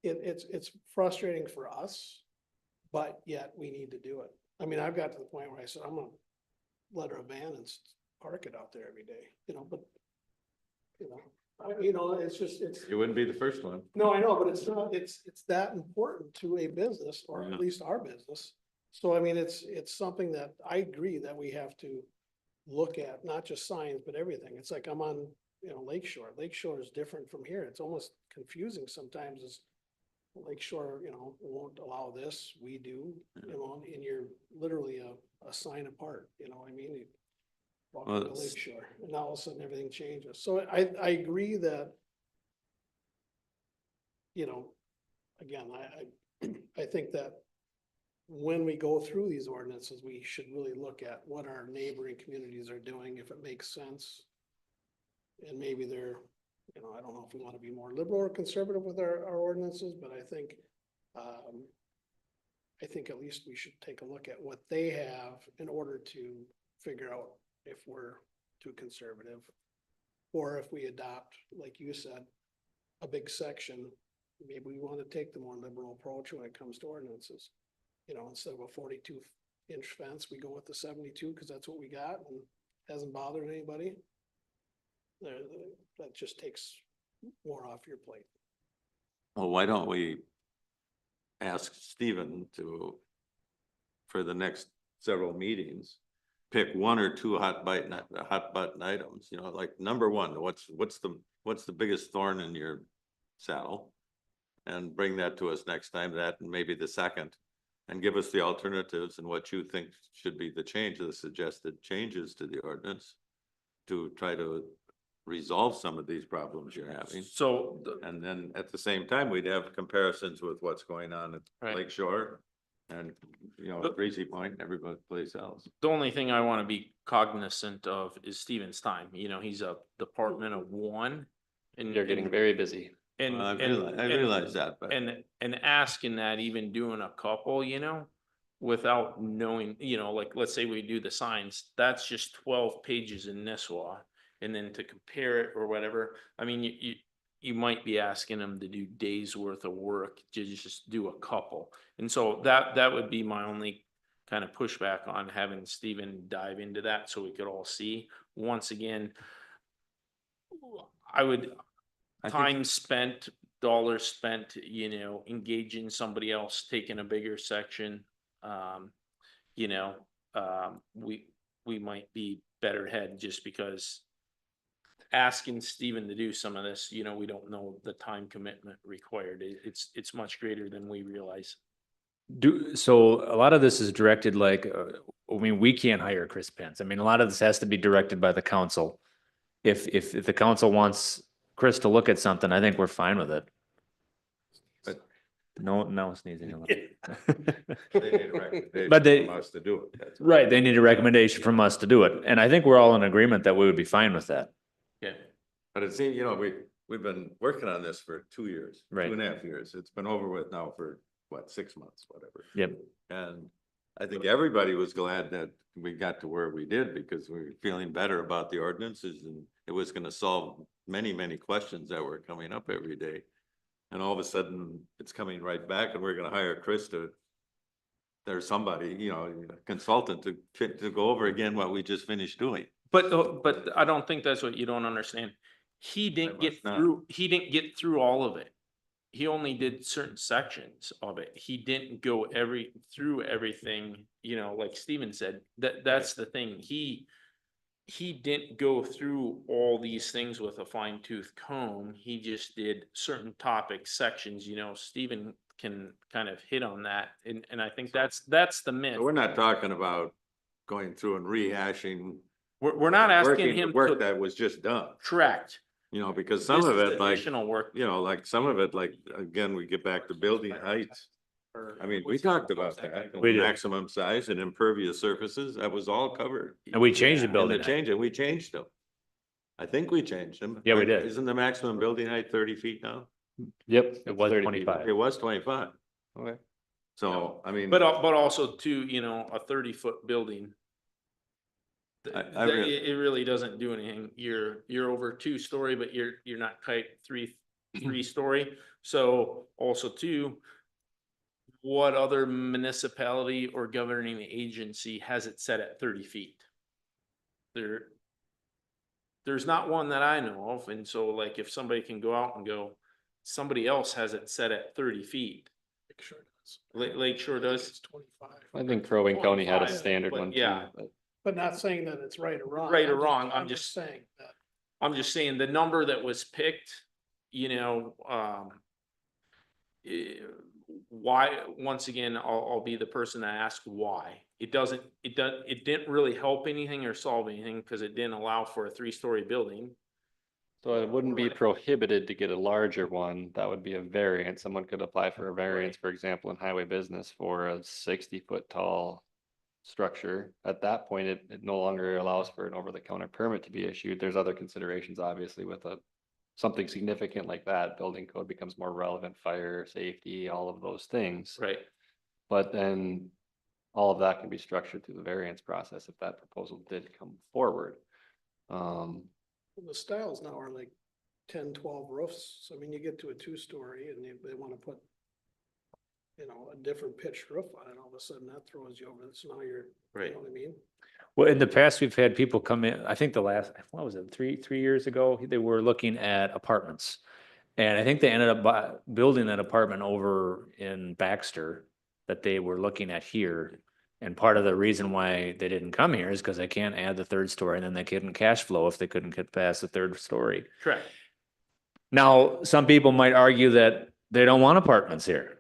it's frustrating for us, but yet we need to do it. I mean, I've got to the point where I said, I'm gonna let her van and park it out there every day, you know, but it's just, You wouldn't be the first one. no, I know, but it's not, it's that important to a business, or Yeah. at least our business. So I mean, it's something that I agree that we have to look at, not just signs, but everything. It's like I'm on, you know, Lake Shore. Lake Shore is different from here. It's almost confusing sometimes. Is Lake Shore, you know, won't allow this, we do, you know, and you're literally a sign apart, you know what I mean? walk Well, on the it's- lake shore, and all of a sudden everything changes. So I agree that, you know, again, I think that when we go through these ordinances, we should really look at what our neighboring communities are doing, if it makes sense. And maybe they're, you know, I don't know if we want to be more liberal or conservative with our ordinances, but I think at least we should take a look at what they have in order to figure out if we're too conservative. Or if we adopt, like you said, a big section, maybe we want to take the more liberal approach when it comes to ordinances. You know, instead of a 42-inch fence, we go with the 72 because that's what we got and hasn't bothered anybody. That just takes more off your plate. Well, why don't we ask Stephen to, for the next several meetings, pick one or two hot button items, you know, like number one, what's the biggest thorn in your saddle? And bring that to us next time, that and maybe the second, and give us the alternatives and what you think should be the suggested changes to the ordinance to try to resolve some of these problems you're having. So, And then at the same time, we'd have comparisons with what's going on at Right. Lake Shore and, you know, Breezy Point and everybody place else. the only thing I want to be cognizant of is Steven's time. You know, he's a department of one. And They're getting very busy. And, I and realize that, but. and asking that, even doing a couple, you know, without knowing, you know, like, let's say we do the signs, that's just 12 pages in Nisswa. And then to compare it or whatever, I mean, you might be asking them to do days worth of work to just do a couple. And so that would be my only kind of pushback on having Stephen dive into that so we could all see. Once again, I would, I think- time spent, dollars spent, you know, engaging somebody else, taking a bigger section. You know, we might be better ahead just because asking Stephen to do some of this, you know, we don't know the time commitment required. It's much greater than we realize. So a lot of this is directed like, I mean, we can't hire Chris Pence. I mean, a lot of this has to be directed by the council. If the council wants Chris to look at something, I think we're fine with it. But- No sneezing. a little. They need a recommendation But they- from us to do it. That's- Right, they need a recommendation from us to do it. And I think we're all in agreement that we would be fine with that. Yeah. But it seems, you know, we've been working on this for 2 years, Right. 2.5 years. It's been over with now for what, 6 months, whatever. Yep. And I think everybody was glad that we got to where we did because we were feeling better about the ordinances and it was gonna solve many, many questions that were coming up every day. And all of a sudden, it's coming right back and we're gonna hire Chris there's somebody, you know, a consultant to go over again what we just finished doing. But I don't think that's what you don't understand. He didn't get must not. through all of it. He only did certain sections of it. He didn't go through everything, you know, like Steven said, that's the thing. He didn't go through all these things with a fine tooth comb. He just did certain topic sections, you know, Steven can kind of hit on that. And I think that's the myth. We're not talking about going through and rehashing. We're not asking working the him work to that was just done, correct. you know, because some This of is it, like, additional work. you know, like some of it, like, again, we get back to building heights. I mean, we talked about that, We did. maximum size and impervious surfaces, that was all covered. And we changed the And building. we changed them. I think we changed them. Yeah, we did. Isn't the maximum building height 30 feet now? Yep, it was 30 feet. 25. It was 25. Okay. So, I mean. But also too, you know, a 30-foot building. I really- It really doesn't do anything. You're over 2-story, but you're not quite 3-story. So also too, what other municipality or governing agency has it set at 30 feet? There's not one that I know of. And so like if somebody can go out and go, somebody else has it set at 30 feet. Lake Shore does. Lake Shore does. It's 25. I think Crow Wing County had a 25, standard but one too. yeah. but- But not saying that it's right or wrong. Right or wrong, I'm I'm just- just saying that. I'm just saying the number that was picked, you know, why, once again, I'll be the person that asks why. It didn't really help anything or solve anything because it didn't allow for a 3-story building. So it wouldn't be prohibited to get a larger one. That would be a variance. Someone could apply for a variance, for example, in highway business for a 60-foot tall structure. At that point, it no longer allows for an over-the-counter permit to be issued. There's other considerations, obviously, with something significant like that. Building code becomes more relevant, fire, safety, all of those things. Right. But then all of that can be structured through the variance process if that proposal did come forward. The styles now are like 10, 12 roofs. So I mean, you get to a 2-story and they want to put, you know, a different pitched roof on it. All of a sudden that throws you over. So now you're, Right. you know what I mean? Well, in the past, we've had people come in, I think the last, what was it, three years ago, they were looking at apartments. And I think they ended up building that apartment over in Baxter that they were looking at here. And part of the reason why they didn't come here is because they can't add the 3rd story and then they couldn't cash flow if they couldn't get past the 3rd story. Correct. Now, some people might argue that they don't want apartments here.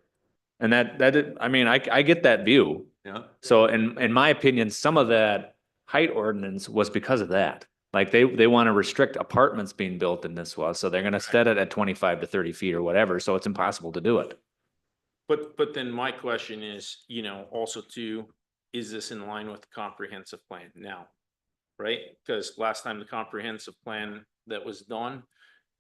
And I mean, I get that view. Yeah. So in my opinion, some of that height ordinance was because of that. Like they want to restrict apartments being built in Nisswa, so they're gonna set it at 25 to 30 feet or whatever, so it's impossible to do it. But then my question is, you know, also too, is this in line with the comprehensive plan now? Right? Because last time the comprehensive plan that was done,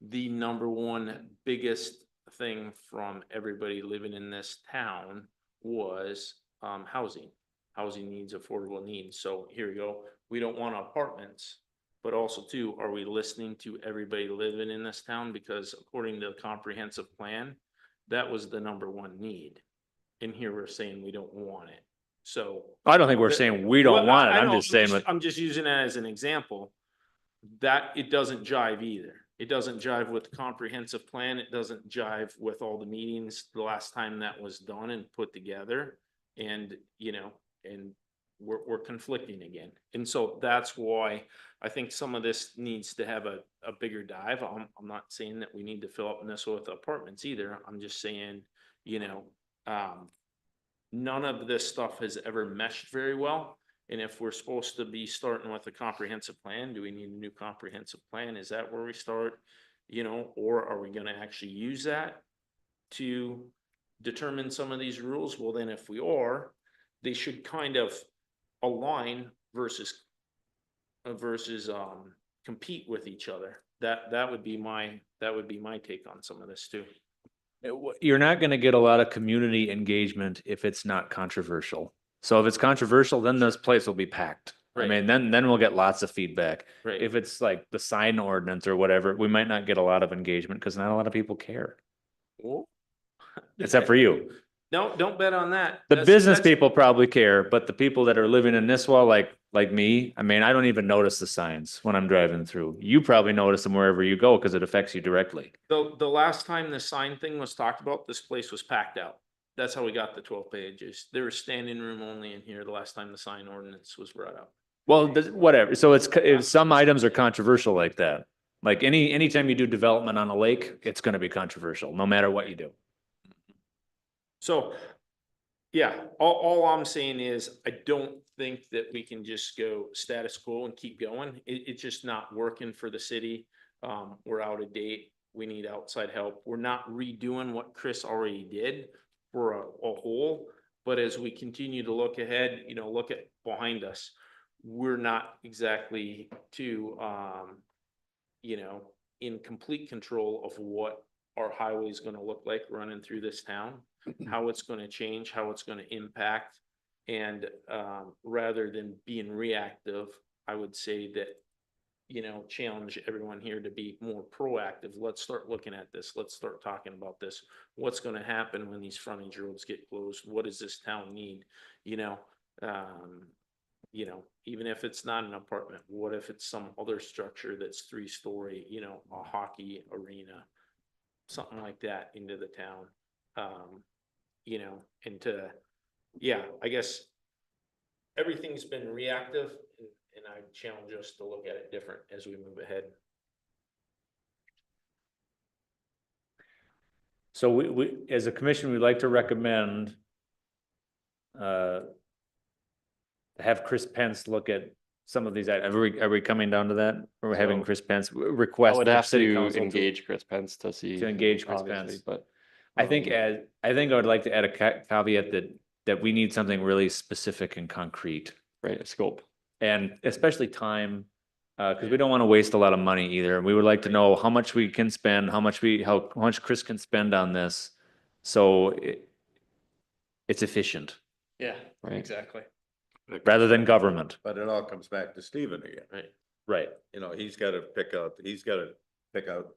the number one biggest thing from everybody living in this town was housing. Housing needs, affordable needs. So here we go. We don't want apartments. But also too, are we listening to everybody living in this town? Because according to the comprehensive plan, that was the number one need. And here we're saying we don't want it. So. I don't think we're saying we don't Well, want it. I I'm know, just saying with, I'm just using that as an example. That it doesn't jive either. It doesn't jive with the comprehensive plan. It doesn't jive with all the meetings the last time that was done and put together. And, you know, and we're conflicting again. And so that's why I think some of this needs to have a bigger dive. I'm not saying that we need to fill up Nisswa with apartments either. I'm just saying, you know, none of this stuff has ever meshed very well. And if we're supposed to be starting with a comprehensive plan, do we need a new comprehensive plan? Is that where we start? You know, or are we gonna actually use that to determine some of these rules? Well, then if we are, they should kind of align versus compete with each other. That would be my take on some of this too. you're not gonna get a lot of community engagement if it's not controversial. So if it's controversial, then this place will be packed. I Right. mean, then we'll get lots of feedback. Right. If it's like the sign ordinance or whatever, we might not get a lot of engagement because not a lot of people care, Well, except for you. don't bet on that. The That's- business that's- people probably care, but the people that are living in Nisswa, like me, I mean, I don't even notice the signs when I'm driving through. You probably notice them wherever you go because it affects you directly. The last time the sign thing was talked about, this place was packed out. That's how we got the 12 pages. There was standing room only in here the last time the sign ordinance was brought up. Well, whatever. So if some items are controversial like that, like anytime you do development on a lake, it's gonna be controversial, no matter what you do. So, yeah, all I'm saying is I don't think that we can just go status quo and keep going. It's just not working for the city. We're out of date. We need outside help. We're not redoing what Chris already did for a whole, but as we continue to look ahead, you know, look at behind us, we're not exactly too, you know, in complete control of what our highway is gonna look like running through this town, how it's gonna change, how it's gonna impact. And rather than being reactive, I would say that, you know, challenge everyone here to be more proactive. Let's start looking at this. Let's start talking about this. What's gonna happen when these frontage roads get closed? What does this town need? You know, even if it's not an apartment, what if it's some other structure that's 3-story, you know, a hockey arena, something like that into the town. You know, I guess everything's been reactive and I challenge us to look at it different as we move ahead. So we, as a commission, we'd like to recommend have Chris Pence look at some of these, are we coming down to that? Or we're having So, Chris Pence I request would the have city to council engage Chris Pence to see. to engage Chris obviously, Pence. But. I think um, I would like to add a caveat that we need something really specific and concrete. Right, a scope. And especially time, because we don't want to waste a lot of money either. We would like to know how much we can spend, how much Chris can spend on this. So it's efficient Yeah, Right. exactly. rather than government. But it all comes back to Stephen again. Right. Right. You know, he's gotta pick out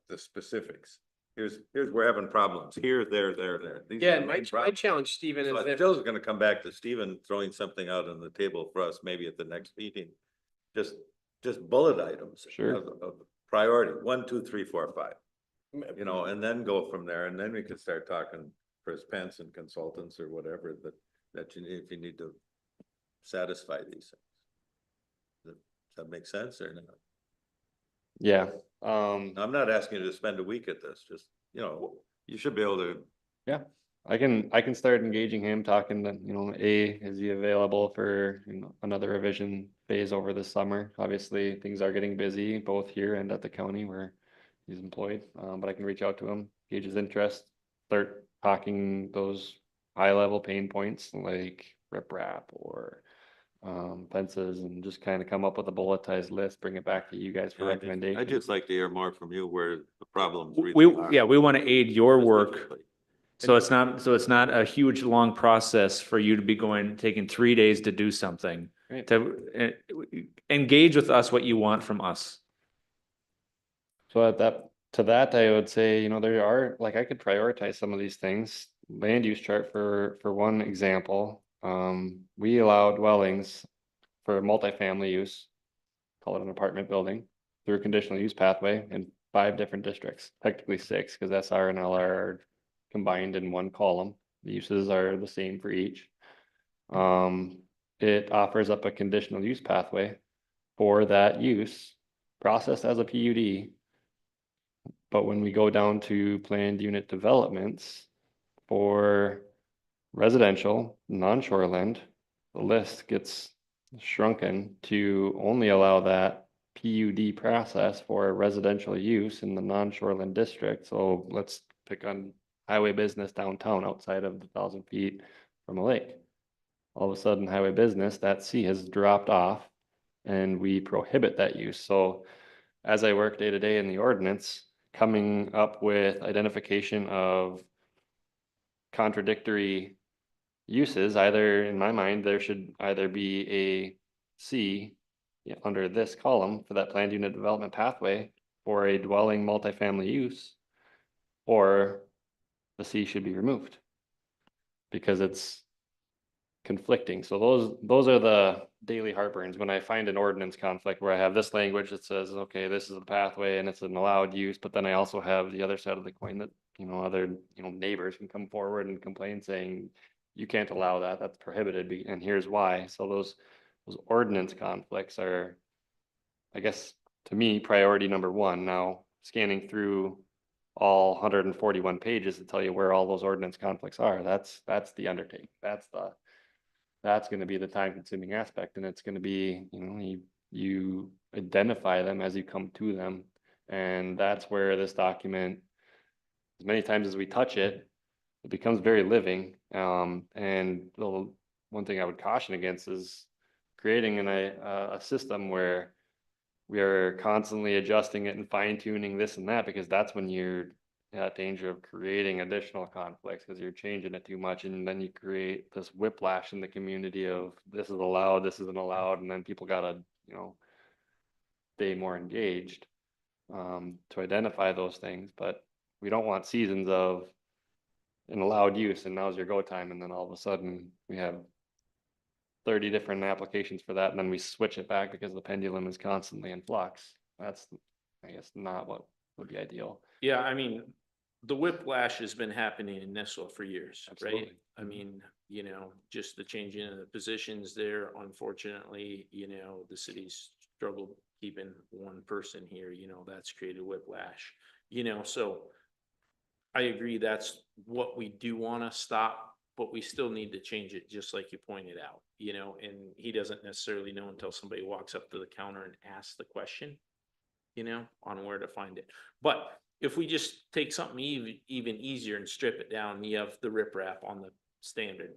the specifics. Here's, we're having problems here, there. These are Yeah, the and my main problems. challenge, Stephen, So is it if, still is gonna come back to Stephen throwing something out on the table for us, maybe at the next meeting. Just bullet items. Sure. Of priority, 1, 2, 3, 4, 5. You know, and then go from there, and then we can start talking Chris Pence and consultants or whatever that you need, if you need to satisfy these things. Does that make sense or not? Yeah, I'm not asking you to spend a week at this, just, you know, you should be able to. yeah, I can start engaging him, talking to, is he available for, another revision phase over the summer? Obviously, things are getting busy both here and at the county where he's employed, but I can reach out to him, gauge his interest, start talking those high level pain points like riprap or fences, and just kind of come up with a bulletized list, bring it back to you guys for recommendations. I'd just like to hear more from you where the problems really We are. we want to aid your work. Specifically. So it's not a huge, long process for you to be taking 3 days to do something. Right. To engage with us what you want from us. So to that, I would say, there are, like, I could prioritize some of these things. Land use chart for one example, we allow dwellings for multifamily use, call it an apartment building, through a conditional use pathway in 5 different districts, technically 6, because SR and LR are combined in one column. The uses are the same for each. It offers up a conditional use pathway for that use, processed as a PUD. But when we go down to planned unit developments for residential, non-shoreland, the list gets shrunken to only allow that PUD process for residential use in the non-shoreland district. So let's pick on highway business downtown outside of the 1,000 feet from a lake. All of a sudden, highway business, that C has dropped off and we prohibit that use. So as I work day to day in the ordinance, coming up with identification of contradictory uses, either in my mind, there should either be a C under this column for that planned unit development pathway for a dwelling multifamily use, or the C should be removed because it's conflicting. So those are the daily heartburns when I find an ordinance conflict where I have this language that says, okay, this is a pathway and it's an allowed use, but then I also have the other side of the coin that, other, neighbors can come forward and complain saying, you can't allow that, that's prohibited, and here's why. So those ordinance conflicts are, I guess, to me, priority number one. Now, scanning through all 141 pages to tell you where all those ordinance conflicts are, that's the undertaking. That's going to be the time consuming aspect, and it's going to be, you identify them as you come to them. And that's where this document, as many times as we touch it, it becomes very living. And the one thing I would caution against is creating a system where we are constantly adjusting it and fine tuning this and that, because that's when you're at danger of creating additional conflicts because you're changing it too much, and then you create this whiplash in the community of this is allowed, this isn't allowed, and then people gotta stay more engaged to identify those things. But we don't want seasons of an allowed use and now's your go time, and then all of a sudden we have 30 different applications for that, and then we switch it back because the pendulum is constantly in flux. That's, I guess, not what would be ideal. Yeah, I mean, the whiplash has been happening in Nisswa for years, right? Absolutely. I mean, just the changing of the positions there, unfortunately, the city's struggled keeping one person here, that's created whiplash, so I agree, that's what we do wanna stop, but we still need to change it, just like you pointed out, you know, and he doesn't necessarily know until somebody walks up to the counter and asks the question, you know, on where to find it. But if we just take something even easier and strip it down, you have the riprap on the standard.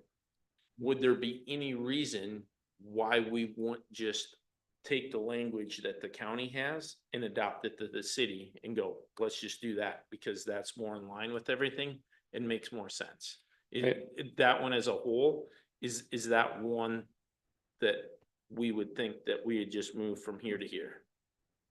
Would there be any reason why we won't just take the language that the county has and adopt it to the city and go, let's just do that because that's more in line with everything and makes more sense? That one as a whole, is that one that we would think that we had just moved from here to here?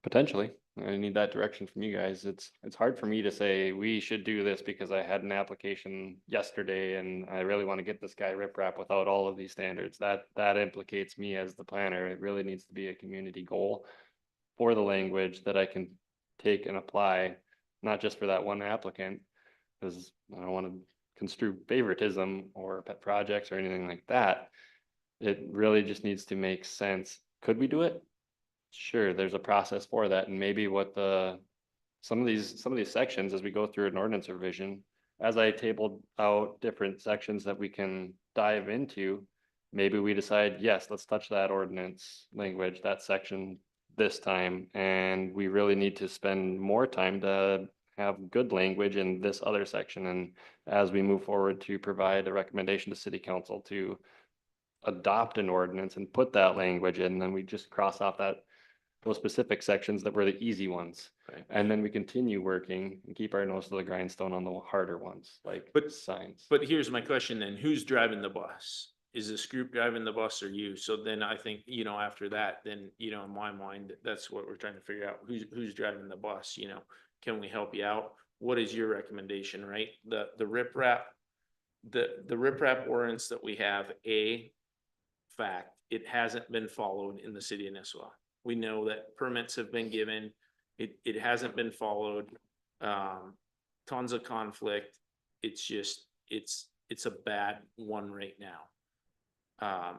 Potentially, I need that direction from you guys. It's hard for me to say we should do this because I had an application yesterday and I really want to get this guy riprap without all of these standards. That implicates me as the planner. It really needs to be a community goal for the language that I can take and apply, not just for that one applicant, because I don't want to construe favoritism or pet projects or anything like that. It really just needs to make sense. Could we do it? Sure, there's a process for that, and maybe what some of these sections as we go through an ordinance revision, as I tabled out different sections that we can dive into, maybe we decide, yes, let's touch that ordinance language, that section this time, and we really need to spend more time to have good language in this other section. And as we move forward to provide a recommendation to city council to adopt an ordinance and put that language in, then we just cross off those specific sections that were the easy ones. Right. And then we continue working and keep our nose to the grindstone on the harder ones, like signs. But here's my question then, who's driving the bus? Is this group driving the bus or you? So then I think, you know, after that, then, you know, in my mind, that's what we're trying to figure out. Who's driving the bus, you know? Can we help you out? What is your recommendation, right? The riprap ordinance that we have, fact, it hasn't been followed in the city of Nisswa. We know that permits have been given. It hasn't been followed. Tons of conflict. It's just, it's a bad one right now.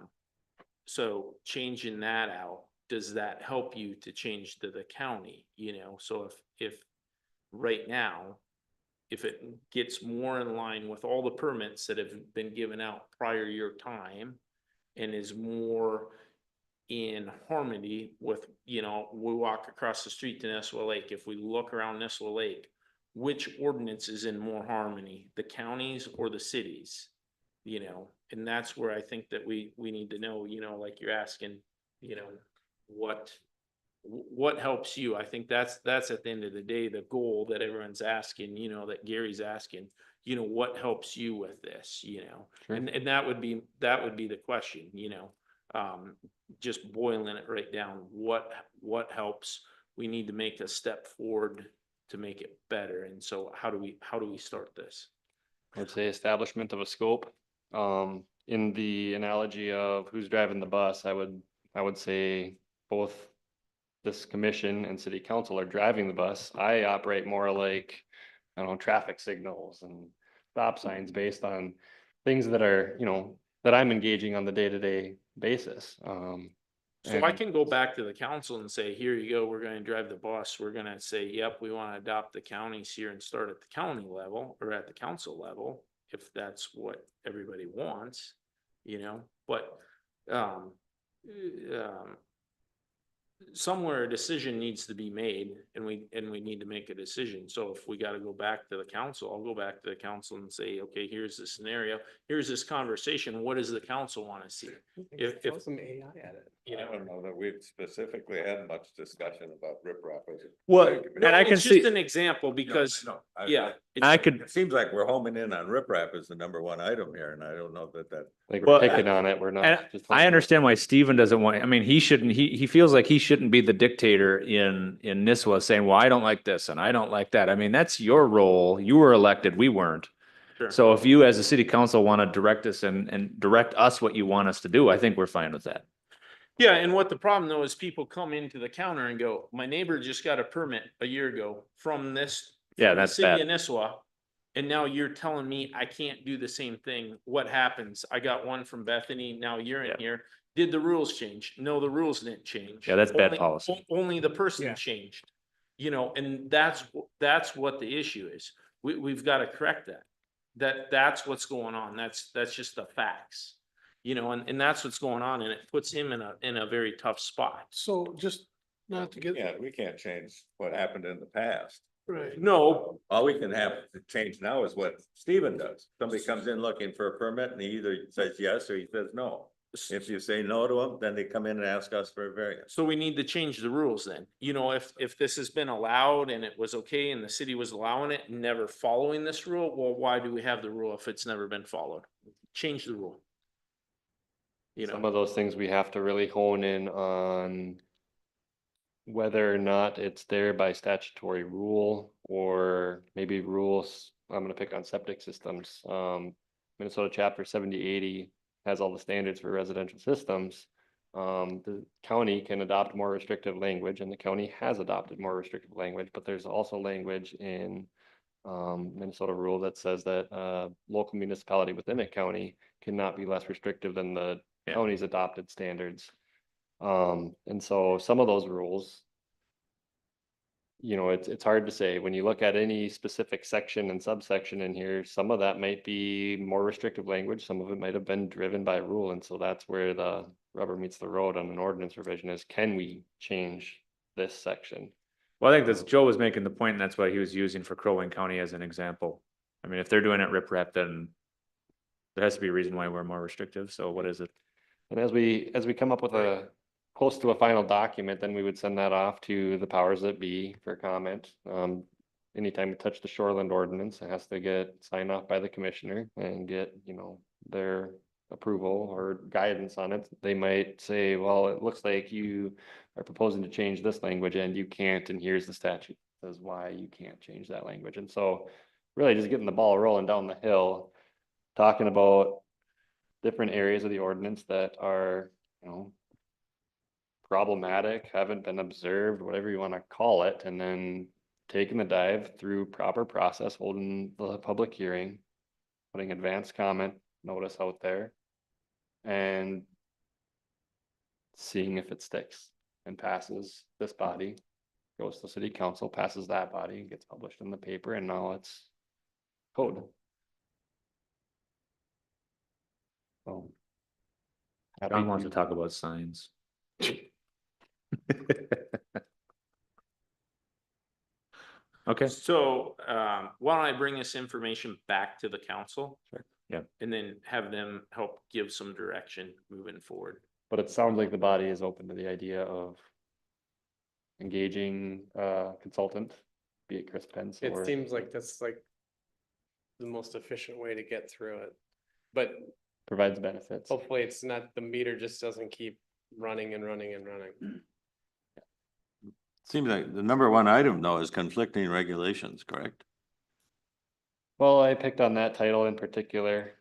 So changing that out, does that help you to change to the county? You know, so if right now, if it gets more in line with all the permits that have been given out prior your time and is more in harmony with, you know, we walk across the street to Nisswa Lake. If we look around Nisswa Lake, which ordinance is in more harmony, the counties or the cities? You know, and that's where I think that we need to know, you know, like you're asking, you know, what helps you? I think that's at the end of the day, the goal that everyone's asking, you know, that Gary's asking, you know, what helps you with this, you know? Sure. And that would be the question, you know? Just boiling it right down, what helps? We need to make a step forward to make it better. And so how do we start this? I would say establishment of a scope. In the analogy of who's driving the bus, I would say both this commission and city council are driving the bus. I operate more like, I don't know, traffic signals and stop signs based on things that are, you know, that I'm engaging on the day-to-day basis. So I can go back to the council and say, here you go, we're gonna drive the bus. We're gonna say, yep, we wanna adopt the counties here and start at the county level or at the council level, if that's what everybody wants, you know, but, somewhere a decision needs to be made and we need to make a decision. So if we got to go back to the council, I'll go back to the council and say, okay, here's the scenario. Here's this conversation. What does the council want to see? If Throw some AI at it. you know, I don't know that we've specifically had much discussion about riprap. Well, and I can it's see, just an example because, yeah. I it's- could, It seems like we're homing in on riprap as the number one item here, and I don't know that. Like Well, we're picking on it, we're and not just. I understand why Steven doesn't want, I mean, he shouldn't, he feels like he shouldn't be the dictator in Nisswa saying, well, I don't like this and I don't like that. I mean, that's your role. You were elected, we weren't. Sure. So if you as a city council want to direct us and direct us what you want us to do, I think we're fine with that. Yeah, and what the problem though is people come into the counter and go, my neighbor just got a permit a year ago from this. Yeah, from the that's city bad. of Nisswa. And now you're telling me I can't do the same thing. What happens? I got one from Bethany. Now you're in Yeah. here. Did the rules change? No, the rules didn't change. Yeah, that's bad Only- policy. Only the person Yeah. changed. You know, and that's what the issue is. we've got to correct that. That's what's going on. That's just the facts. You know, and that's what's going on, and it puts him in a very tough spot. So just not to get. Yeah, we can't change what happened in the past. Right. No, All we can have to change now is what Steven does. Somebody comes in looking for a permit and he either says yes or he says no. If you say no to them, then they come in and ask us for a variance. so we need to change the rules then. You know, if this has been allowed and it was okay and the city was allowing it, and never following this rule, well, why do we have the rule if it's never been followed? Change the rule. You Some know, of those things we have to really hone in on whether or not it's there by statutory rule or maybe rules. I'm gonna pick on septic systems. Minnesota chapter 7080 has all the standards for residential systems. The county can adopt more restrictive language, and the county has adopted more restrictive language, but there's also language in Minnesota rule that says that local municipality within a county cannot be less restrictive than the county's adopted standards. And so some of those rules, you know, it's hard to say. When you look at any specific section and subsection in here, some of that might be more restrictive language, some of it might have been driven by rule, and so that's where the rubber meets the road on an ordinance revision is, can we change this section? Well, I think that's, Joe was making the point, and that's what he was using for Crow Wing County as an example. I mean, if they're doing it riprap, then there has to be a reason why we're more restrictive, so what is it? And as we come up with a close to a final document, then we would send that off to the powers that be for comment. Anytime we touch the shoreland ordinance, it has to get signed off by the commissioner and get, you know, their approval or guidance on it. They might say, well, it looks like you are proposing to change this language and you can't, and here's the statute that says why you can't change that language. And so really just getting the ball rolling down the hill, talking about different areas of the ordinance that are, you know, problematic, haven't been observed, whatever you want to call it, and then taking the dive through proper process, holding the public hearing, putting advanced comment notice out there, and seeing if it sticks and passes this body, goes to city council, passes that body, gets published in the paper, and now it's code. So. John wants to talk about signs. Okay. so, why don't I bring this information back to the council? Sure. Yeah. And then have them help give some direction moving forward. But it sounds like the body is open to the idea of engaging a consultant, be it Chris Pence It or. seems like that's like the most efficient way to get through it. But Provides benefits. hopefully it's not, the meter just doesn't keep running and running and running. Seems like the number one item though is conflicting regulations, correct? Well, I picked on that title in particular,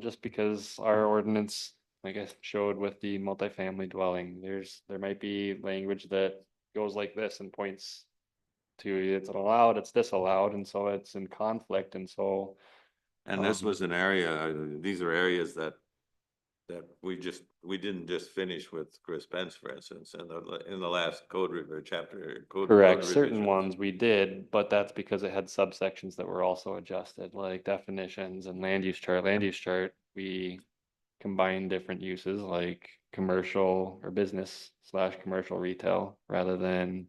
just because our ordinance, I guess, showed with the multifamily dwelling, there might be language that goes like this and points to it's allowed, it's disallowed, and so it's in conflict, and so. And this was an area, these are areas that we didn't just finish with Chris Pence, for instance, in the last code or chapter. Correct, certain ones we did, but that's because it had subsections that were also adjusted, like definitions and land use chart. Land use chart, we combine different uses like commercial or business / commercial retail rather than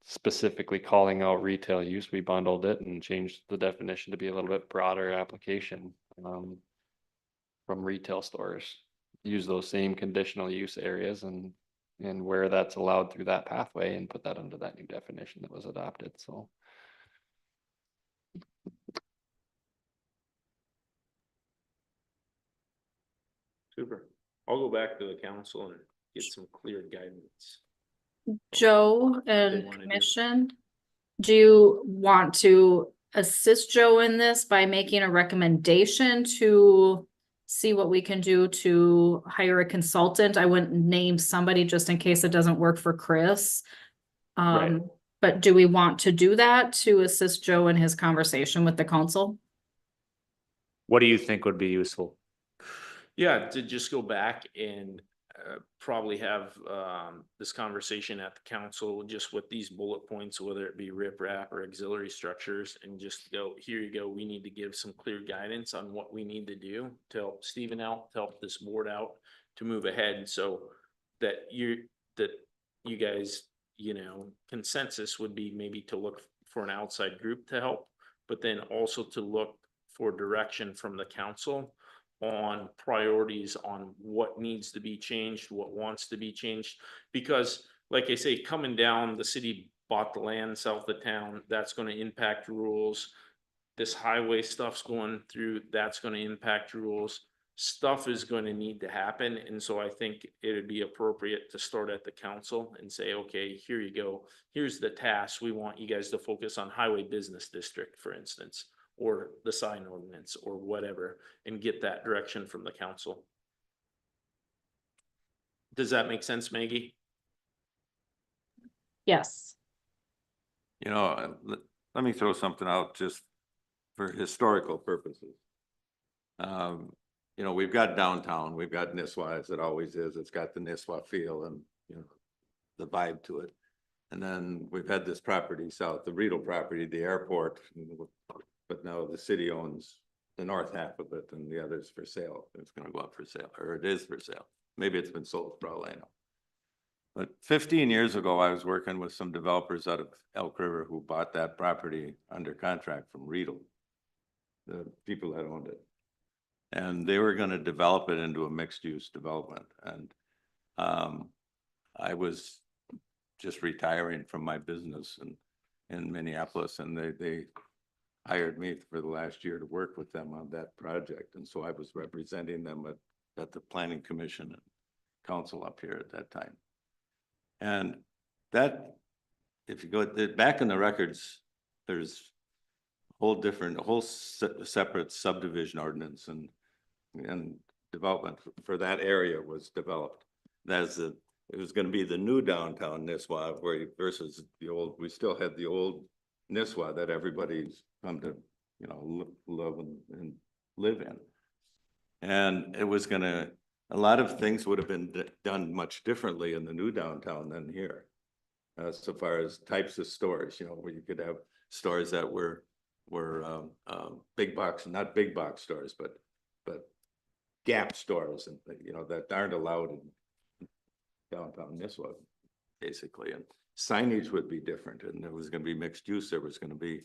specifically calling out retail use. We bundled it and changed the definition to be a little bit broader application from retail stores. Use those same conditional use areas and where that's allowed through that pathway and put that under that new definition that was adopted, so. Super. I'll go back to the council and get some clear guidance. Joe they and wanna do. commission, do you want to assist Joe in this by making a recommendation to see what we can do to hire a consultant? I wouldn't name somebody just in case it doesn't work for Chris. Right. But do we want to do that to assist Joe in his conversation with the council? What do you think would be useful? Yeah, to just go back and probably have, this conversation at the council, just with these bullet points, whether it be riprap or auxiliary structures, and just go, here you go, we need to give some clear guidance on what we need to do to help Stephen out, to help this board out, to move ahead, so that you guys, consensus would be maybe to look for an outside group to help, but then also to look for direction from the council on priorities on what needs to be changed, what wants to be changed. Because like I say, coming down, the city bought the land south of town, that's gonna impact rules. This highway stuff's going through, that's gonna impact rules. Stuff is gonna need to happen, and so I think it'd be appropriate to start at the council and say, okay, here you go. Here's the task. We want you guys to focus on highway business district, for instance, or the sign ordinance or whatever, and get that direction from the council. Does that make sense, Maggie? Yes. Let me throw something out just for historical purposes. We've got downtown, we've got Nisswa, as it always is. It's got the Nisswa feel and, the vibe to it. And then we've had this property south, the Riedel property, the airport, but now the city owns the north half of it and the other's for sale. It's gonna go up for sale, or it is for sale. Maybe it's been sold for all I know. But 15 years ago, I was working with some developers out of Elk River who bought that property under contract from Riedel, the people that owned it. And they were gonna develop it into a mixed-use development. And I was just retiring from my business in Minneapolis, and they hired me for the last year to work with them on that project. And so I was representing them at the Planning Commission and Council up here at that time. And that, if you go back in the records, there's a whole separate subdivision ordinance and development for that area was developed. It was going to be the new downtown Nisswa versus the old. We still had the old Nisswa that everybody's come to, love and live in. And it was a lot of things would have been done much differently in the new downtown than here. So far as types of stores, where you could have stores that were big box, not big box stores, but Gap stores, and that aren't allowed in downtown Nisswa, basically. And signage would be different, and there was going to be mixed use. There was going to be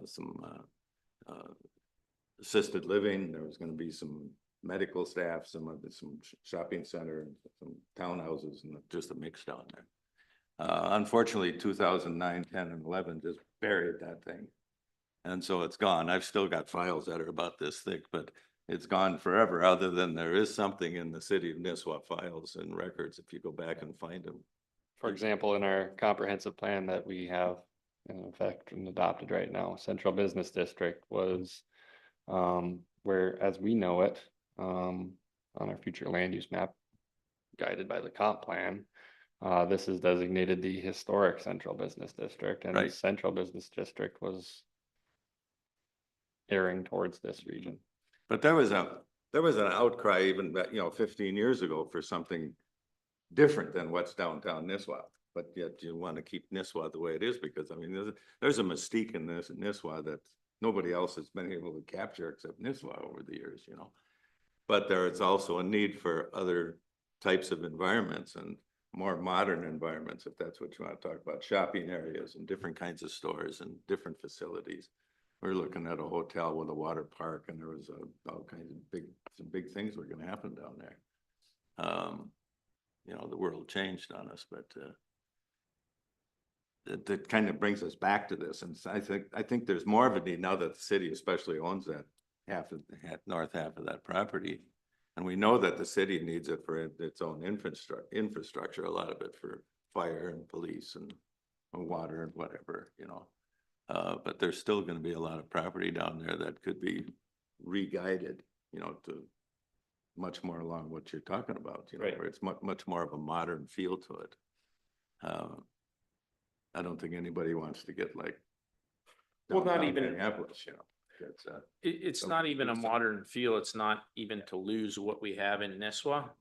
some assisted living. There was going to be some medical staff, some shopping center, and some townhouses, and just a mix down there. Unfortunately, 2009, 10, and 11 just buried that thing. And so it's gone. I've still got files that are about this thick, but it's gone forever, other than there is something in the city of Nisswa files and records if you go back and find them. For example, in our comprehensive plan that we have in effect and adopted right now, Central Business District was where, as we know it, on our future land use map, guided by the comp plan, this is designated the historic Central Business District, and the Right. Central Business District was erring towards this region. But there was an outcry even 15 years ago for something different than what's downtown Nisswa. But yet you want to keep Nisswa the way it is, because there's a mystique in this Nisswa that nobody else has been able to capture except Nisswa over the years, But there is also a need for other types of environments and more modern environments, if that's what you want to talk about, shopping areas and different kinds of stores and different facilities. We're looking at a hotel with a water park, and there was all kinds of some big things were going to happen down there. The world changed on us, but that kind of brings us back to this. And I think there's more of a need now that the city especially owns that north half of that property. And we know that the city needs it for its own infrastructure, a lot of it for fire and police and water and whatever, but there's still going to be a lot of property down there that could be re-guided, to much more along what you're talking about, Right. Where it's much more of a modern feel to it. I don't think anybody wants to get like Well, not downtown even- Minneapolis, It's not even a modern feel. It's not even to lose what we have in Nisswa.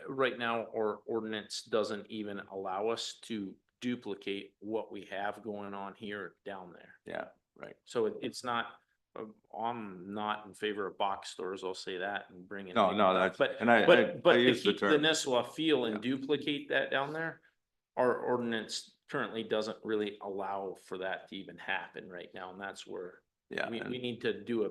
right now, our ordinance doesn't even allow us to duplicate what we have going on here down there. Yeah, right. So it's not, I'm not in favor of box stores, I'll say that, and bringing. No, anything no, up. that's, But, and I but to use the keep the term. Nisswa feel and Yeah. duplicate that down there, our ordinance currently doesn't really allow for that to even happen right now, and that's where Yeah. we and- need to do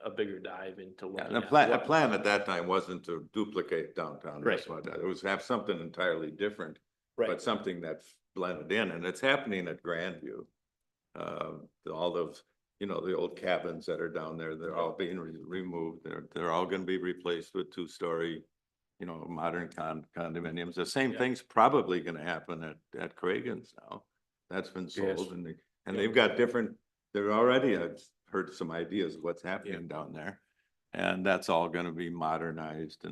a bigger dive into Yeah, looking the at plan, the what- plan at that time wasn't to duplicate downtown Right. Nisswa. It was have something entirely different, Right, but something that's blended in, and it's happening at Grandview. All those, you know, the old cabins that are down there, they're all being removed. They're all gonna be replaced with two-story, you know, modern condominiums. The same Yeah. thing's probably gonna happen at Cragen's now. That's been Yes. sold, and Yeah. they've got different, they're already, I've heard some ideas of what's happening down there. And that's all gonna be modernized,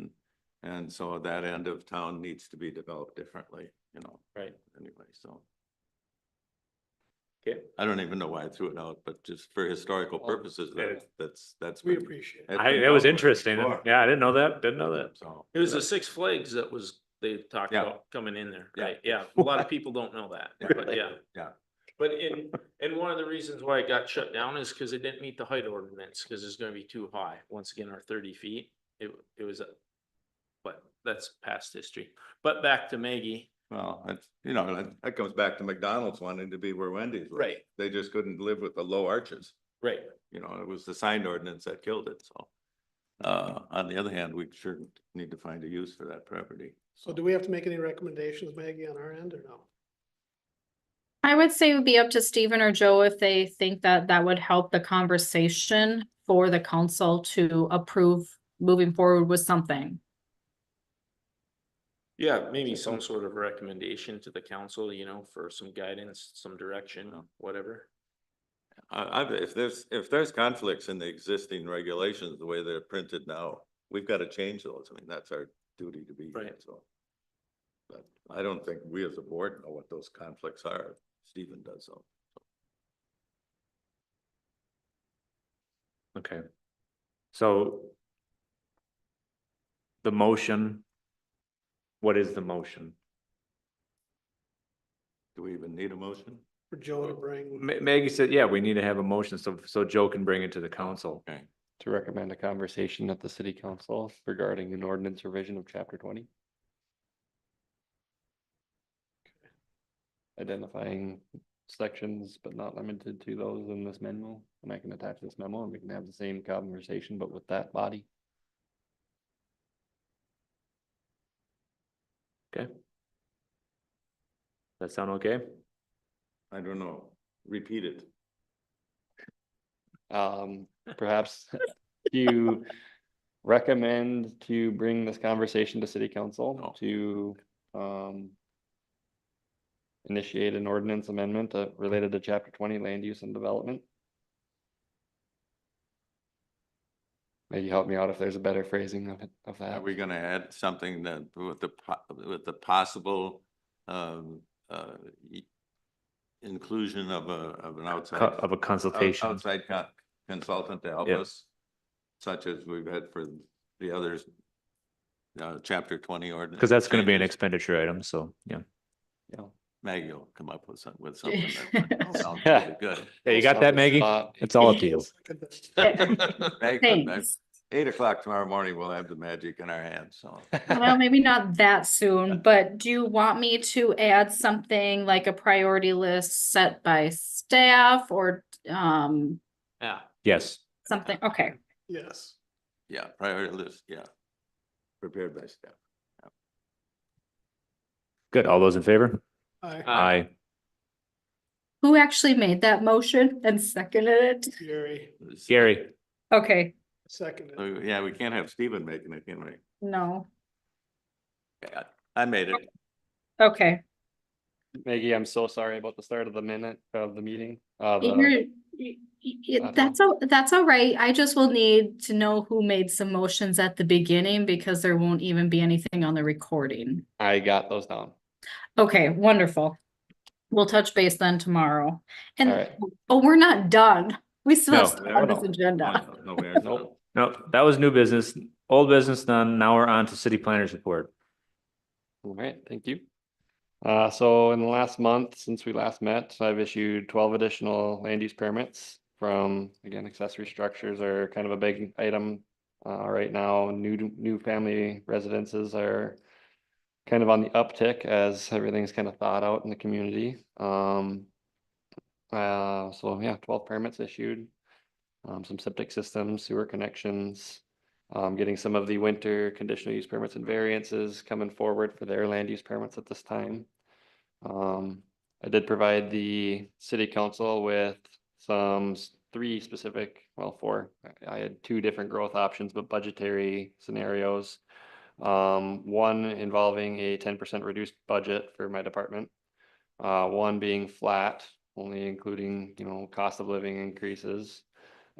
and so that end of town needs to be developed differently, you know, right. anyway, so. Okay. I don't even know why I threw it out, but just for historical purposes, yeah. that's. We been- appreciate it. that's I, been it was dealt with interesting. before. Yeah, I didn't know that. Didn't know that. So. It was the Six Flags that was, they talked Yeah. about coming in there, Yeah. right? Yeah, a lot of people don't know that, Yeah. but yeah. Yeah. But and one of the reasons why it got shut down is because it didn't meet the height ordinance, because it's gonna be too high. Once again, our 30 feet, it was but that's past history. But back to Maggie, Well, that's, you know, that comes back to McDonald's wanting to be where Wendy's was. Right. They just couldn't live with the low arches, right? you know, it was the signed ordinance that killed it, so. On the other hand, we sure need to find a use for that property. So do we have to make any recommendations, Maggie, on our end or no? I would say it would be up to Stephen or Joe if they think that that would help the conversation for the council to approve moving forward with something. Yeah, maybe some sort of recommendation to the council, you know, for some guidance, some direction, whatever. If there's conflicts in the existing regulations, the way they're printed now, we've got to change those. I mean, that's our duty to be here, Right. so. But I don't think we as a board know what those conflicts are. Stephen does, so. Okay. So the motion, what is the motion? Do we even need a motion? For Joe to bring, Maggie said, yeah, we need to have a motion so Joe can bring it to the council. Okay. To recommend a conversation at the city council regarding an ordinance revision of chapter 20. Identifying sections, but not limited to those in this memo, and I can attach this memo and we can have the same conversation, but with that body. Okay. That sound okay? I don't know. Repeat it. Perhaps you recommend to bring this conversation to city council No. to, initiate an ordinance amendment related to chapter 20 land use and development. Maybe help me out if there's a better phrasing of it, of Are that. we gonna add something that with the possible, inclusion of an outside. Of a consultation. Outside consultant to help Yep. us, such as we've had for the others. Chapter 20 ordinance. Because that's gonna be an changes. expenditure item, so, yeah. Yeah. Maggie will come up with something that sounds really good. Yeah, you got that, Maggie? It's all up to you. Maggie, Thanks. 8 o'clock tomorrow morning, we'll have the magic in our hands, so. Well, maybe not that soon, but do you want me to add something like a priority list set by staff or Yeah, Yes. something? Okay. yes. Yeah, priority list, yeah. Prepared by staff. Good. All those in favor? Aye. Aye. Who actually made that motion and seconded it? Gary, Gary, Okay, seconded. Yeah, we can't have Stephen making it, can we? no, Yeah, I made it. okay. Maggie, I'm so sorry about the start of the minute of the meeting. That's all right. I just will need to know who made some motions at the beginning because there won't even be anything on the recording. I got those down. Okay, wonderful. We'll touch base then tomorrow. And, All right. oh, we're not done. We still have No, stuff on this no. agenda. No, we aren't. Nope. no, that was new business. Old business done. Now we're on to city planners report. All right, thank you. So in the last month, since we last met, I've issued 12 additional land use permits from, again, accessory structures are kind of a big item. Right now, new family residences are kind of on the uptick as everything's kind of thawed out in the community. So yeah, 12 permits issued, some septic systems, sewer connections, getting some of the winter conditional use permits and variances coming forward for their land use permits at this time. I did provide the city council with some three specific, well, four. I had two different growth options, but budgetary scenarios. One involving a 10% reduced budget for my department. One being flat, only including, cost of living increases.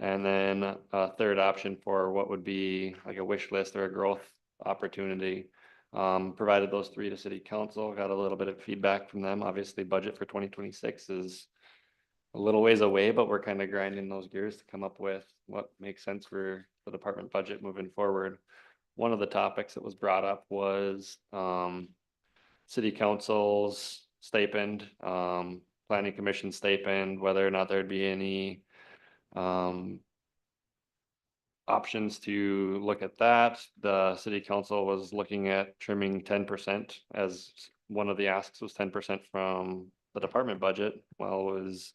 And then a third option for what would be like a wish list or a growth opportunity. Provided those three to city council, got a little bit of feedback from them. Obviously, budget for 2026 is a little ways away, but we're kind of grinding those gears to come up with what makes sense for the department budget moving forward. One of the topics that was brought up was city council's stipend, planning commission stipend, whether or not there'd be any options to look at that. The city council was looking at trimming 10% as one of the asks was 10% from the department budget. Well, is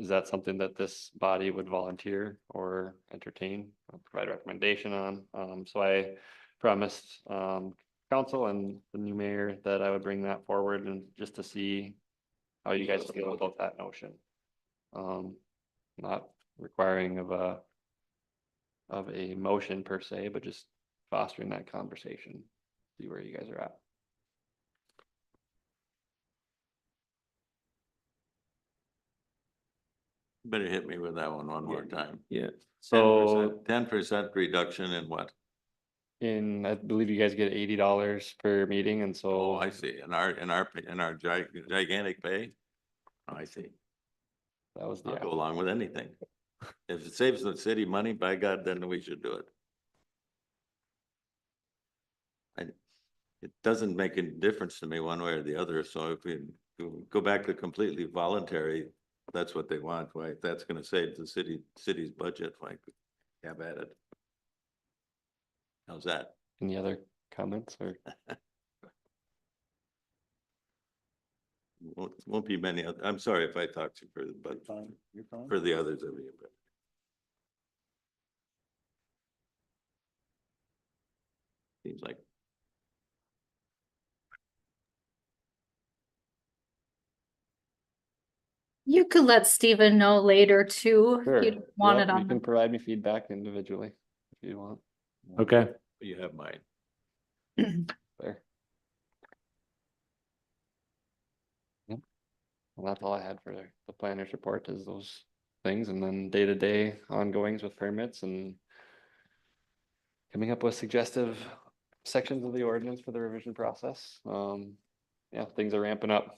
that something that this body would volunteer or entertain, provide recommendation on? So I promised council and the new mayor that I would bring that forward and just to see how you guys feel about that notion. Not requiring of a motion per se, but just fostering that conversation, see where you guys are at. Better hit me with that one more time. Yeah. So 10% reduction in what? I believe you guys get $80 per meeting, and so. Oh, I see. In our gigantic pay? Oh, I see. That was I'll the. go along with anything. If it saves the city money, by God, then we should do it. It doesn't make any difference to me one way or the other. So if we go back to completely voluntary, that's what they want. Why, if that's gonna save the city's budget, like, have at it. How's that? Any other comments or? Won't be many other, I'm sorry if I talked to you further, but You're fine. for the others of you, but. Seems like. You could let Steven know later too. If Sure. you want Yep, it you on can the. provide me feedback individually if you want. Okay. You have mine. There. Yep. Well, that's all I had for the planner's report is those things, and then day-to-day ongoings with permits and coming up with suggestive sections of the ordinance for the revision process. Yeah, things are ramping up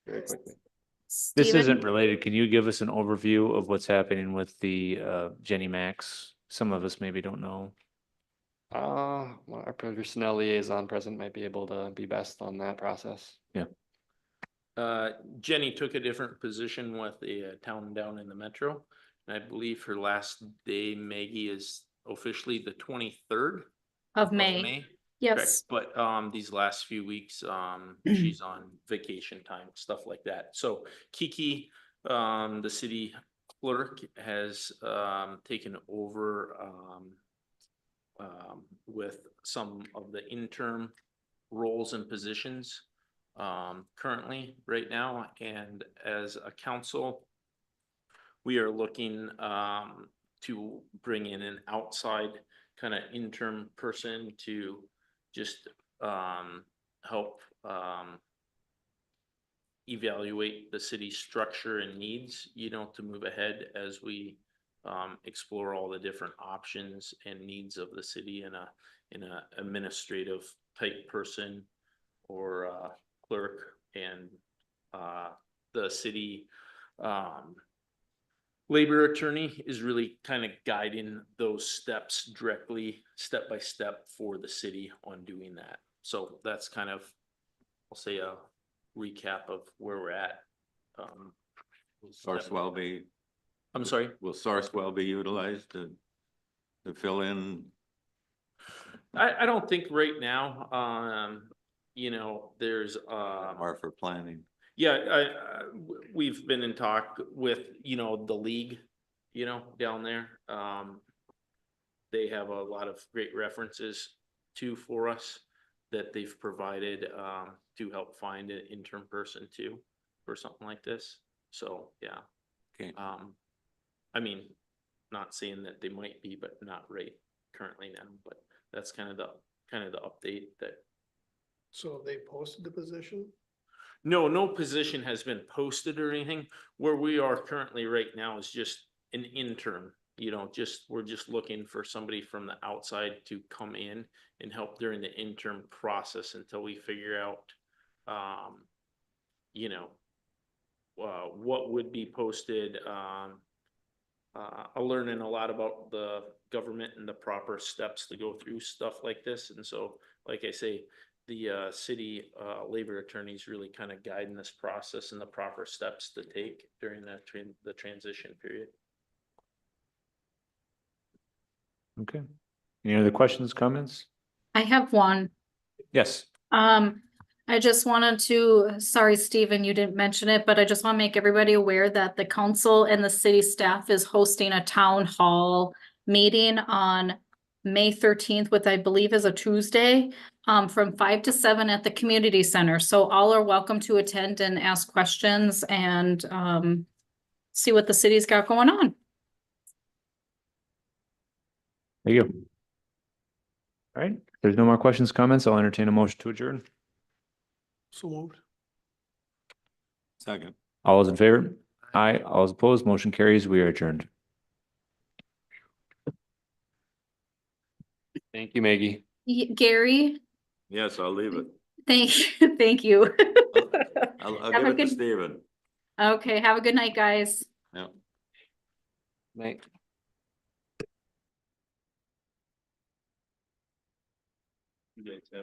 very quickly. This Steven? isn't related. Can you give us an overview of what's happening with the Jenny Max? Some of us maybe don't know. Well, our personnel liaison present might be able to be best on that process. Jenny took a different position with a town down in the metro. And I believe her last day, Maggie, is officially the 23rd Of of May, May. yes. Correct. But these last few weeks, she's on vacation time, stuff like that. So Kiki, the city clerk, has taken over with some of the interim roles and positions currently right now. And as a council, we are looking to bring in an outside kind of interim person to just help evaluate the city's structure and needs, to move ahead as we explore all the different options and needs of the city in a administrative type person or clerk, and the city labor attorney is really kind of guiding those steps directly, step by step, for the city on doing that. So that's kind of, I'll say a recap of where we're at. Source well be, I'm sorry. will source well be utilized to fill in? I don't think right now, you know, there's, Or for planning? yeah, we've been in talk with, you know, the league, you know, down there. They have a lot of great references too for us that they've provided, to help find an interim person too, for something like this. So, yeah. Okay. I mean, not saying that they might be, but not right currently now, but that's kind of the update that. So have they posted the position? No, no position has been posted or anything. Where we are currently right now is just an intern, you know, we're just looking for somebody from the outside to come in and help during the interim process until we figure out, you know, what would be posted. I'm learning a lot about the government and the proper steps to go through stuff like this. And so, like I say, the city labor attorneys really kind of guiding this process and the proper steps to take during the transition period. Okay. Any other questions, comments? I have one. Yes. I just wanted to, sorry, Stephen, you didn't mention it, but I just want to make everybody aware that the council and the city staff is hosting a town hall meeting on May 13th, which I believe is a Tuesday, from 5 to 7 at the community center. So all are welcome to attend and ask questions and see what the city's got going on. Thank you. All right, if there's no more questions, comments, I'll entertain a motion to adjourn. So moved. Second. All those in favor? Aye. All those opposed, motion carries. We are adjourned. Thank you, Maggie. Gary, Yes, I'll leave it. thank you. I'll Have give a it to good- Steven. Okay, have a good night, guys. Yeah. Night. You guys have